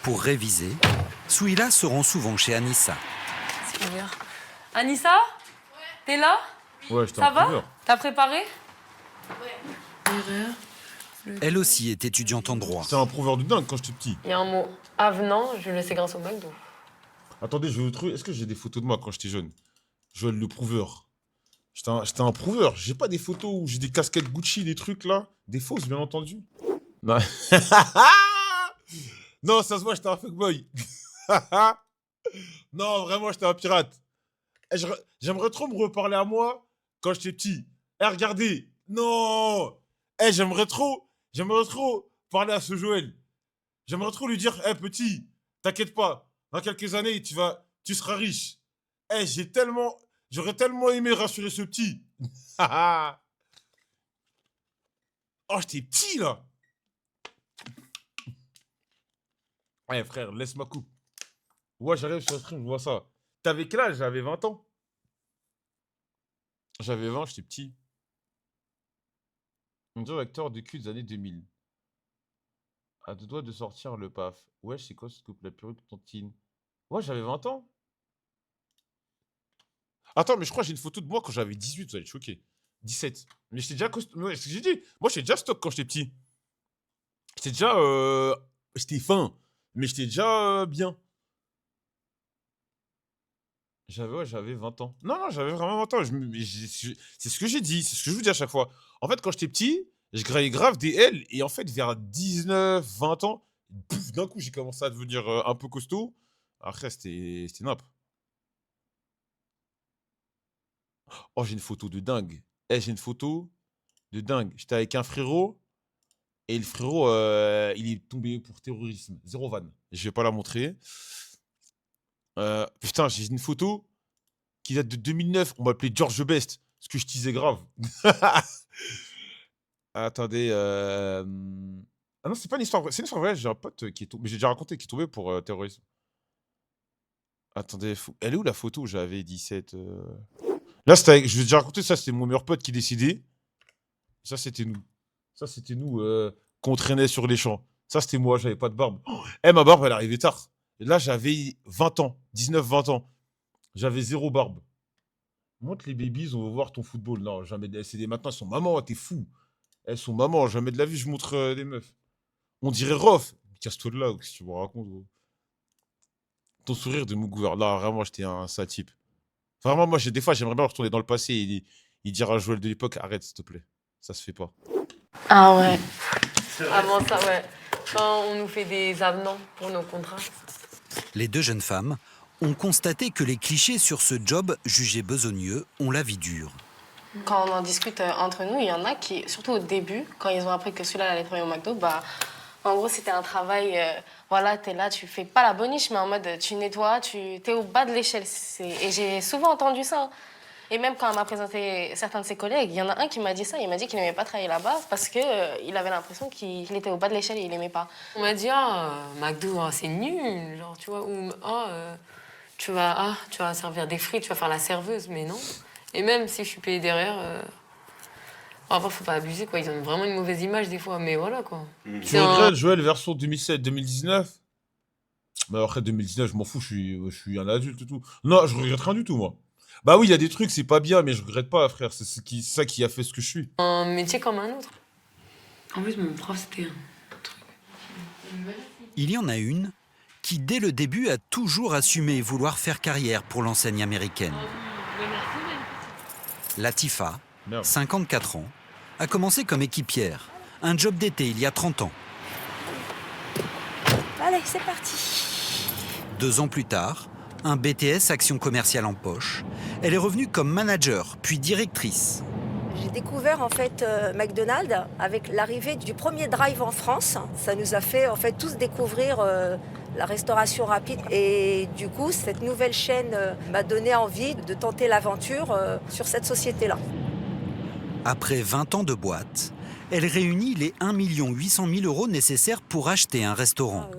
Pour réviser, Souila se rend souvent chez Anissa. C'est ouvert. Anissa, t'es là? Ouais, j'étais Ça un va? prouveur. T'as préparé? Elle aussi est étudiante en droit. J'étais un prouveur de dingue quand j'étais petit. Il y a un mot avenant, je le sais grâce au McDo. Attendez, je vais vous trouver. Est-ce que j'ai des photos de moi quand j'étais jeune? Joël le prouveur. J'étais un prouveur. J'ai pas des photos où j'ai des casquettes Gucci, des trucs là. Des fausses, bien entendu. Non, non ça se voit, j'étais un fuckboy. Non, vraiment, j'étais un pirate. J'aimerais trop me reparler à moi quand j'étais petit. Regardez. Non. J'aimerais trop parler à ce Joël. J'aimerais trop lui dire, petit, t'inquiète pas. Dans quelques années, tu seras riche. J'aurais tellement aimé rassurer ce petit. Oh, j'étais petit, là. Frère, laisse ma coupe. Ouais, j'arrive sur le stream, je vois ça. T'avais quel âge? J'avais 20 ans. J'avais 20, j'étais petit. Un jeune acteur de cul des années 2000. À deux doigts de sortir le paf. Ouais, c'est quoi ce couple, la perruque tontine? Ouais, j'avais 20 ans. Attends, mais je crois que j'ai une photo de moi quand j'avais 18, vous allez être choqués. 17. Mais j'étais déjà ouais, c'est ce que j'ai dit. Moi, j'étais déjà stock quand j'étais petit. J'étais déjà. J'étais fin. Mais j'étais déjà bien. J'avais 20 ans. Non, non, j'avais vraiment 20 ans. C'est ce que j'ai dit. C'est ce que je vous dis à chaque fois. En fait, quand j'étais petit, je graillais grave des L. Et en fait, vers 19, 20 ans, pouf, d'un coup, j'ai commencé à devenir un peu costaud. Après, c'était nappe. Oh, j'ai une photo de dingue. Eh, j'ai une photo de dingue. J'étais avec un frérot. Et le frérot, il est tombé pour terrorisme. Zéro van. Je vais pas la montrer. Putain, j'ai une photo qui date de 2009. On m'appelait George Best. Parce que je teasais grave. Attendez. Ah non, c'est pas une histoire vraie. C'est une histoire vraie. J'ai un pote qui est tombé. Mais j'ai déjà raconté qui est tombé pour terrorisme. Attendez. Elle est où la photo où j'avais 17 Là, c'était avec... je vais déjà raconter ça. C'était mon meilleur pote qui décidait. Ça, c'était nous. Ça, c'était nous qu'on traînait sur les champs. Ça, c'était moi. J'avais pas de barbe. Eh, ma barbe, elle arrivait tard. Et là, j'avais 20 ans. 19, 20 ans. J'avais zéro barbe. Montre les babies, on veut voir ton football. Non, jamais. Maintenant, elles sont maman, t'es fou. Elles sont maman, jamais de la vie, je montre les meufs. On dirait Rof. Casse-toi de là, qu'est-ce que tu me racontes, gros. Ton sourire de Mougouvert. Là, vraiment, j'étais un sale type. Vraiment, moi, des fois, j'aimerais bien retourner dans le passé et dire à Joël de l'époque, arrête, s'il te plaît. Ça se fait pas. Ah ouais. Avant ça, ouais. Quand on nous fait des avenants pour nos contrats. Les deux jeunes femmes ont constaté que les clichés sur ce job jugé besogneux ont la vie dure. Quand on en discute entre nous, il y en a qui, surtout au début, quand ils ont appris que celui-là allait travailler au McDo, bah, en gros, c'était un travail, voilà, t'es là, tu fais pas la boniche, mais en mode, tu nettoies, t'es au bas de l'échelle. Et j'ai souvent entendu ça. Et même quand elle m'a présenté certains de ses collègues, il y en a un qui m'a dit ça, il m'a dit qu'il n'aimait pas travailler là-bas parce qu'il avait l'impression qu'il était au bas de l'échelle et il n'aimait pas. On m'a dit, McDo, c'est nul, genre, tu vois, ou tu vas servir des frites, tu vas faire la serveuse, mais non. Et même si je suis payée derrière, après, faut pas abuser, quoi. Ils ont vraiment une mauvaise image des fois, mais voilà, quoi. Tu regrettes Joël version 2007-2019? Mais après 2019, je m'en fous, je suis un adulte et tout. Non, je regrette rien du tout, moi. Bah oui, il y a des trucs, c'est pas bien, mais je regrette pas, frère. C'est ça qui a fait ce que je suis. Un métier comme un autre. En plus, mon prof, c'était un truc. Il y en a une qui, dès le début, a toujours assumé vouloir faire carrière pour l'enseigne américaine. Latifa, 54 ans, a commencé comme équipière. Un job d'été il y a 30 ans. Allez, c'est parti. 2 ans plus tard, un BTS Action commerciale en poche, elle est revenue comme manager, puis directrice. J'ai découvert en fait McDonald's avec l'arrivée du premier drive en France. Ça nous a fait en fait tous découvrir la restauration rapide. Et du coup, cette nouvelle chaîne m'a donné envie de tenter l'aventure sur cette société-là. Après 20 ans de boîte, elle réunit les 1 800 000 € nécessaires pour acheter un restaurant.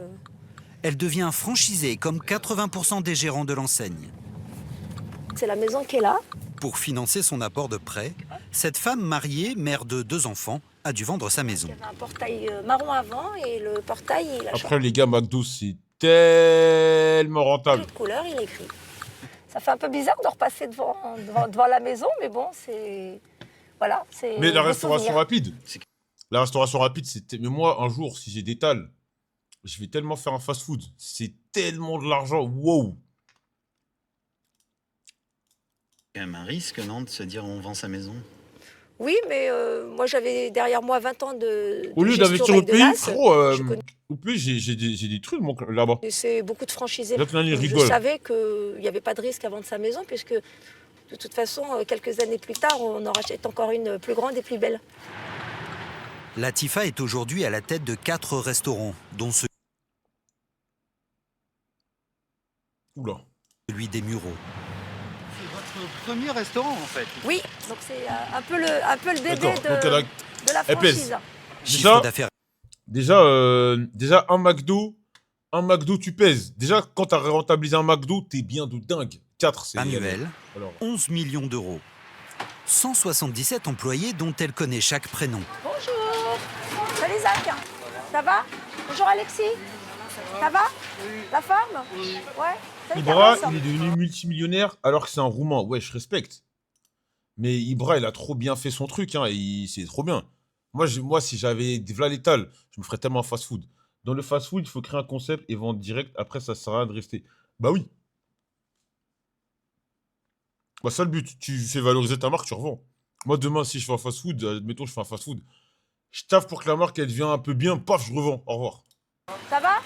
Elle devient franchisée comme 80% des gérants de l'enseigne. C'est la maison qui est là. Pour financer son apport de prêt, cette femme mariée, mère de 2 enfants, a dû vendre sa maison. Il y avait un portail marron avant et le portail, il a changé. Après, les gars, McDo, c'est tellement rentable. De couleur, il est gris. Ça fait un peu bizarre de repasser devant la maison, mais bon, c'est... Voilà, c'est... Mais la restauration rapide, la restauration rapide, c'était... Mais moi, un jour, si j'ai des tales, je vais tellement faire un fast-food. C'est tellement de l'argent, wow. C'est quand même un risque, non, de se dire on vend sa maison? Oui, mais moi j'avais derrière moi 20 ans de Au lieu gestion d'investir au pays, McDonald's, frérot, au pays, j'ai des trucs moi, là-bas. c'est beaucoup de franchisés. Là, il Donc, je rigole. savais qu'il n'y avait pas de risque à vendre sa maison, puisque de toute façon, quelques années plus tard, on en rachète encore une plus grande et plus belle. Latifa est aujourd'hui à la tête de 4 restaurants, dont celui des Mureaux. C'est votre premier restaurant, en fait. Oui, donc c'est un peu le bébé D'accord, donc de la elle pèse. franchise. Déjà, un McDo, tu pèses. Déjà, quand tu as rentabilisé un McDo, t'es bien de dingue. 4, c'est... Annuel, Alors. 11 millions d'euros. 177 employés dont elle connaît chaque prénom. Bonjour. Salut Zach. Ça va? Bonjour Alexis. Ça va? La forme? Ouais. Salut Ibra, Carlos. il est devenu multimillionnaire alors que c'est un Roumain. Ouais, je respecte. Mais Ibra, il a trop bien fait son truc, hein, et c'est trop bien. Moi, si j'avais des v'là l'étal, je me ferais tellement un fast-food. Dans le fast-food, il faut créer un concept et vendre direct. Après, ça sert à rien de rester. Bah oui. Bah ça le but. Tu fais valoriser ta marque, tu revends. Moi, demain, si je fais un fast-food, admettons, je fais un fast-food. Je taffe pour que la marque, elle devienne un peu bien. Paf, je revends. Au revoir. Ça va?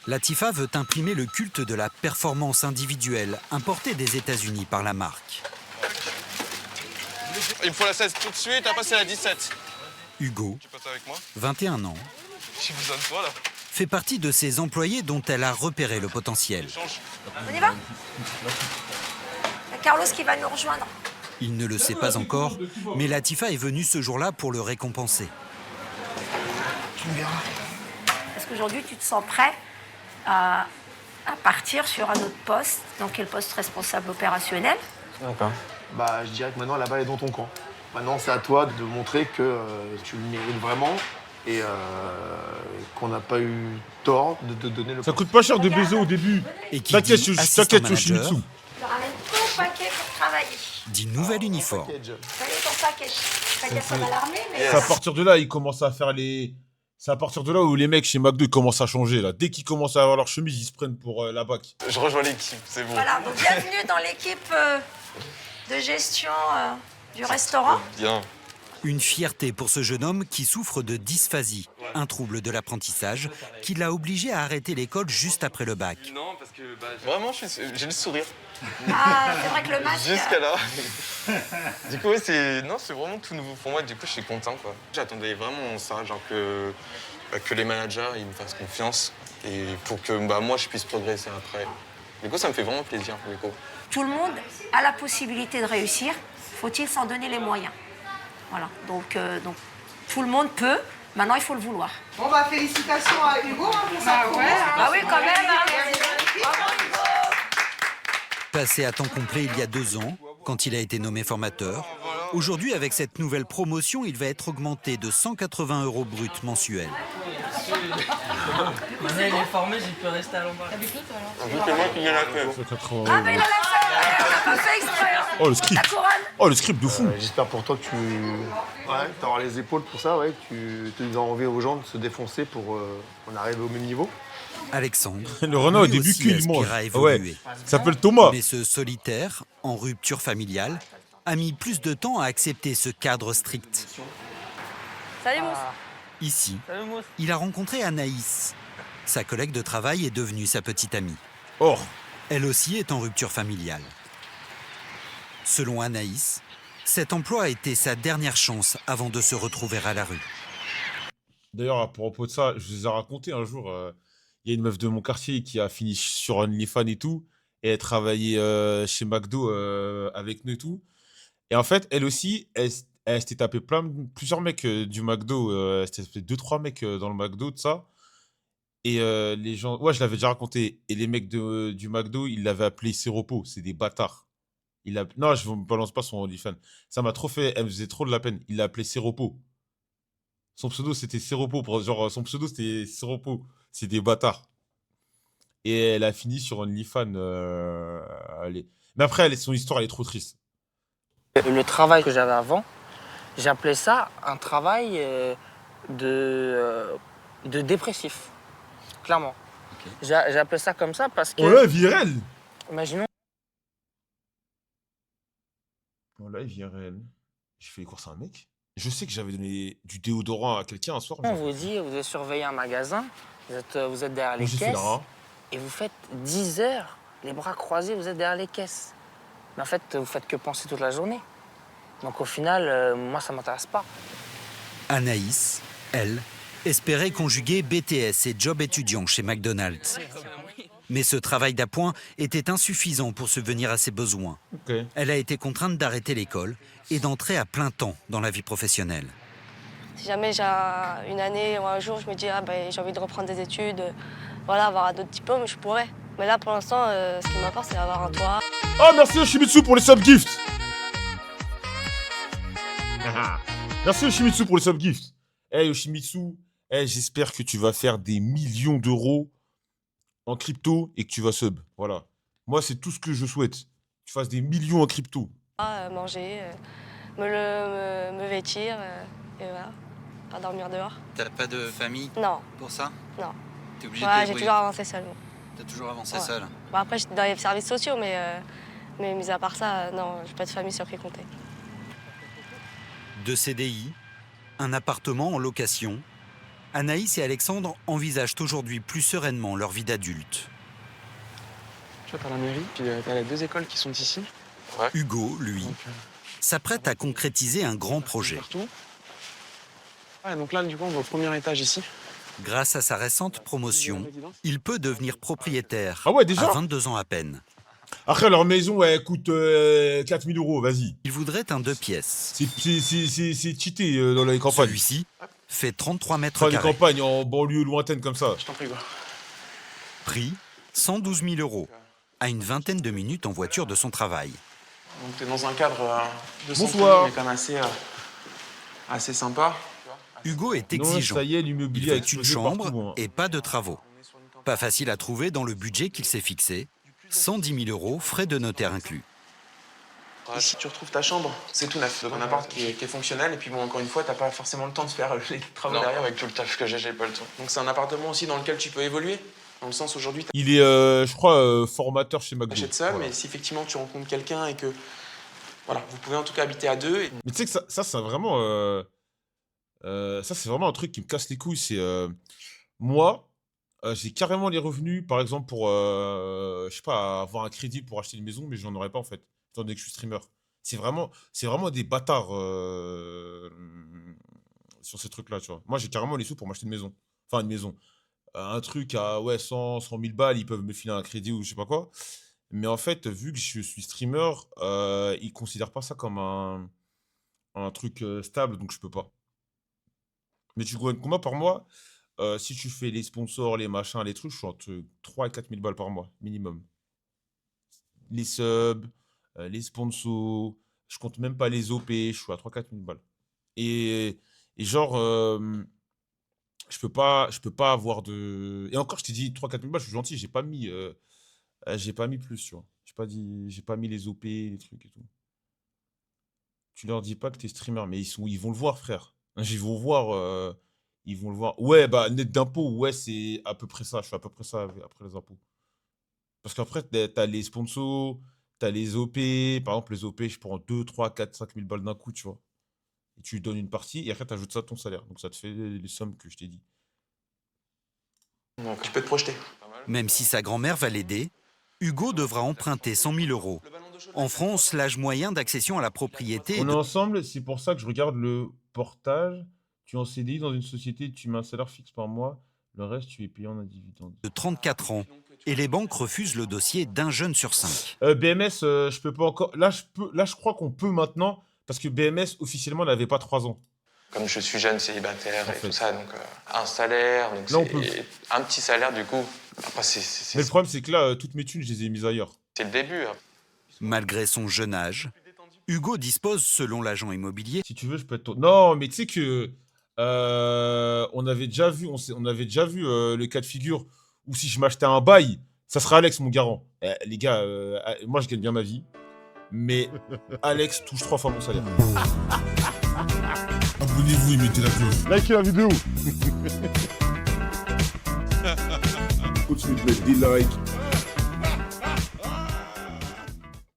Latifa veut imprimer le culte de la performance individuelle importé des États-Unis par la marque. Il me faut la 16 tout de suite, après c'est la 17. Hugo, Tu passes avec moi? 21 ans, J'ai besoin de toi là. fait partie de ces employés dont elle a repéré le potentiel. On y va? Il y a Carlos qui va nous rejoindre. Il ne le sait pas encore, mais Latifa est venue ce jour-là pour le récompenser. Est-ce qu'aujourd'hui, tu te sens prêt à partir sur un autre poste? Dans quel poste? Responsable opérationnel? D'accord. Bah, je dirais que maintenant, la balle est dans ton camp. Maintenant, c'est à toi de montrer que tu le mérites vraiment et qu'on n'a pas eu tort de te donner le... Ça coûte pas cher de baiser au début. Et qui T'inquiète, dit assistant Yoshimitsu. manager, Je ramène tout paquet pour travailler. dit nouvel uniforme. Salut ton paquet. Pas dire ça à l'armée, mais... C'est à partir de là, ils commencent à faire les... C'est à partir de là où les mecs chez McDo ils commencent à changer. Là. Dès qu'ils commencent à avoir leur chemise, ils se prennent pour la BAC. Je rejoins l'équipe, c'est bon. Voilà, donc bienvenue dans l'équipe de gestion du restaurant. Bien. Une fierté pour ce jeune homme qui souffre de dysphasie, un trouble de l'apprentissage qui l'a obligé à arrêter l'école juste après le bac. Non, parce que vraiment, j'ai le sourire. Ah, c'est vrai que le masque... Jusqu'à là. Du coup, ouais, c'est vraiment tout nouveau pour moi. Du coup, je suis content, quoi. J'attendais vraiment ça, genre que les managers ils me fassent confiance et pour que moi je puisse progresser après. Du coup, ça me fait vraiment plaisir. Du coup. Tout le monde a la possibilité de réussir. Faut-il s'en donner les moyens? Voilà, donc tout le monde peut. Maintenant, il faut le vouloir. Bon, bah, félicitations à Hugo pour ça. Ah oui, quand même. Bravo, Hugo. Passé à temps complet il y a 2 ans, quand il a été nommé formateur, aujourd'hui, avec cette nouvelle promotion, il va être augmenté de 180 € bruts mensuels. Maintenant, il est formé, j'ai pu rester à l'ombre. C'est moi qui gagne la queue. Ah, mais il a la fait. Il a pas fait exprès. Oh, le script. La couronne. Oh, le script de fou. J'espère pour toi que tu auras les épaules pour ça, ouais, que tu as envie aux gens de se défoncer pour qu'on arrive au même niveau. Alexandre, Le renard au lui début aussi qu'il aspire mange. à Ouais. évoluer. Il s'appelle Thomas. Mais ce solitaire, en rupture familiale, a mis plus de temps à accepter ce cadre strict. Salut Mousse. Ici, Salut Mousse. il a rencontré Anaïs. Sa collègue de travail est devenue sa petite amie. Or, Elle aussi est en rupture familiale. Selon Anaïs, cet emploi a été sa dernière chance avant de se retrouver à la rue. d'ailleurs, à propos de ça, je vous ai raconté un jour, il y a une meuf de mon quartier qui a fini sur OnlyFans et tout, et elle travaillait chez McDo avec nous et tout. Et en fait, elle aussi, elle s'était tapé plusieurs mecs du McDo, elle s'était tapé 2-3 mecs dans le McDo, de ça. Et les gens, ouais, je l'avais déjà raconté. Et les mecs du McDo, ils l'avaient appelé Séropo, c'est des bâtards. Non, je ne balance pas son OnlyFans. Ça m'a trop fait, elle me faisait trop de la peine. Il l'a appelé Séropo. Son pseudo, c'était Séropo. Son pseudo, c'était Séropo. C'est des bâtards. Et elle a fini sur OnlyFans. Mais après, son histoire, elle est trop triste. Le travail que j'avais avant, j'appelais ça un travail de dépressif. Clairement. J'appelais ça comme ça parce que... Oh là, VRL. Imaginons... Oh là, VRL. J'ai fait les courses à un mec. Je sais que j'avais donné du déodorant à quelqu'un un soir. On vous dit, vous avez surveillé un magasin, vous êtes derrière les J'ai fait caisses, là, hein. et vous faites 10 heures, les bras croisés, vous êtes derrière les caisses. Mais en fait, vous faites que penser toute la journée. Donc au final, moi, ça m'intéresse pas. Anaïs, elle, espérait conjuguer BTS et job étudiant chez McDonald's. Mais ce travail d'appoint était insuffisant pour subvenir à ses besoins. Okay. Elle a été contrainte d'arrêter l'école et d'entrer à plein temps dans la vie professionnelle. Si jamais j'ai une année ou un jour, je me dis j'ai envie de reprendre des études, voilà, avoir d'autres diplômes, je pourrais. Mais là, pour l'instant, ce qui m'importe, c'est d'avoir un toit. Ah, merci Yoshimitsu pour les subgifts. Merci Yoshimitsu pour le subgift. Eh Yoshimitsu, j'espère que tu vas faire des millions d'euros en crypto et que tu vas sub. Voilà. Moi, c'est tout ce que je souhaite. Que tu fasses des millions en crypto. Manger, me vêtir, et voilà. Pas dormir dehors. T'as pas de famille Non. pour ça? Non. T'es obligé Ouais, de j'ai toujours avancé seule. T'as toujours avancé Ouais. seul. Bon, après, j'étais dans les services sociaux, mais mis à part ça, non, j'ai pas de famille sur qui compter. De CDI, un appartement en location, Anaïs et Alexandre envisagent aujourd'hui plus sereinement leur vie d'adulte. Tu vois, t'as la mairie, puis t'as les 2 écoles qui sont ici. Hugo, lui, s'apprête à concrétiser un grand projet. Ouais, donc là, du coup, on va au premier étage ici. Grâce à sa récente promotion, il peut devenir propriétaire déjà à 22 ans à peine. Après, leur maison, elle coûte 4000 €, vas-y. Il voudrait un 2 pièces. C'est cheaté dans les campagnes. Celui-ci fait 33 mètres Dans les carrés. campagnes, en banlieue lointaine comme ça. Je t'en prie, quoi. Prix 112 000 €, à une vingtaine de minutes en voiture de son travail. Donc t'es dans un cadre de centre-ville, Bonsoir. mais quand même assez sympa. Hugo est Non, exigeant. ça y est, l'immobilier a Il veut une explosé chambre partout, hein. et pas de travaux. Pas facile à trouver dans le budget qu'il s'est fixé. 110 000 €, frais de notaire inclus. Ici, tu retrouves ta chambre, c'est tout neuf. Donc un appart qui est fonctionnel. Et puis bon, encore une fois, t'as pas forcément le temps de faire les travaux derrière. avec tout le taf que j'ai pas le temps. Donc c'est un appartement aussi dans lequel tu peux évoluer. Dans le sens, aujourd'hui, Il est, je crois, formateur chez McDo. t'achètes seul, Voilà. mais si effectivement tu rencontres quelqu'un et que... Voilà, vous pouvez en tout cas habiter à 2. Mais tu sais que ça c'est vraiment... ça, c'est vraiment un truc qui me casse les couilles. C'est... moi, j'ai carrément les revenus, par exemple, pour, je sais pas, avoir un crédit pour acheter une maison, mais j'en aurais pas, en fait, étant donné que je suis streamer. C'est vraiment des bâtards sur ces trucs-là, tu vois. Moi, j'ai carrément les sous pour m'acheter une maison. Enfin, une maison. Un truc à 100 000 balles, ils peuvent me filer un crédit ou je sais pas quoi. Mais en fait, vu que je suis streamer, ils considèrent pas ça comme un truc stable, donc je peux pas. Mais tu gagnes combien par mois? Si tu fais les sponsors, les machins, les trucs, je suis entre 3 et 4 000 balles par mois, minimum. Les subs, les sponsors, je compte même pas les OP, je suis à 3 4 000 balles. Et genre, je peux pas avoir de... Et encore, je t'ai dit 3 4 000 balles, je suis gentil, j'ai pas mis plus, tu vois. J'ai pas mis les OP, les trucs et tout. Tu leur dis pas que t'es streamer, mais ils vont le voir, frère. Ils vont voir. Ouais, bah, net d'impôts, ouais, c'est à peu près ça. Je suis à peu près ça après les impôts. Parce qu'après, t'as les sponsors, t'as les OP. Par exemple, les OP, je prends 2, 3, 4, 5 000 balles d'un coup, tu vois. Et tu lui donnes une partie, et après, t'ajoutes ça à ton salaire. Donc, ça te fait les sommes que je t'ai dit. Donc tu peux te projeter. Même si sa grand-mère va l'aider, Hugo devra emprunter 100 000 €. En France, l'âge moyen d'accession à la propriété est On est de ensemble, c'est pour ça que je regarde le portage. Tu es en CDI dans une société, tu mets un salaire fixe par mois. Le reste, tu es payé en dividende. 34 ans. Et les banques refusent le dossier d'un jeune sur 5. BMS, je peux pas encore. Là, je crois qu'on peut maintenant, parce que BMS, officiellement, n'avait pas 3 ans. Comme je suis jeune célibataire En et fait. tout ça, donc un salaire, donc Là, on c'est peut. un petit salaire du coup. Après, Mais le problème, c'est que là, toutes mes thunes, je les ai mises ailleurs. c'est le début. Hein. Malgré son jeune âge, Hugo dispose, selon l'agent immobilier, Si tu veux, je peux être. Non, mais tu sais que. On avait déjà vu le cas de figure où si je m'achetais un bail, ça serait Alex, mon garant. Les gars, moi, je gagne bien ma vie. Mais Alex touche 3 fois mon salaire. Abonnez-vous et mettez la cloche. Likez la vidéo. Continuez de mettre des likes,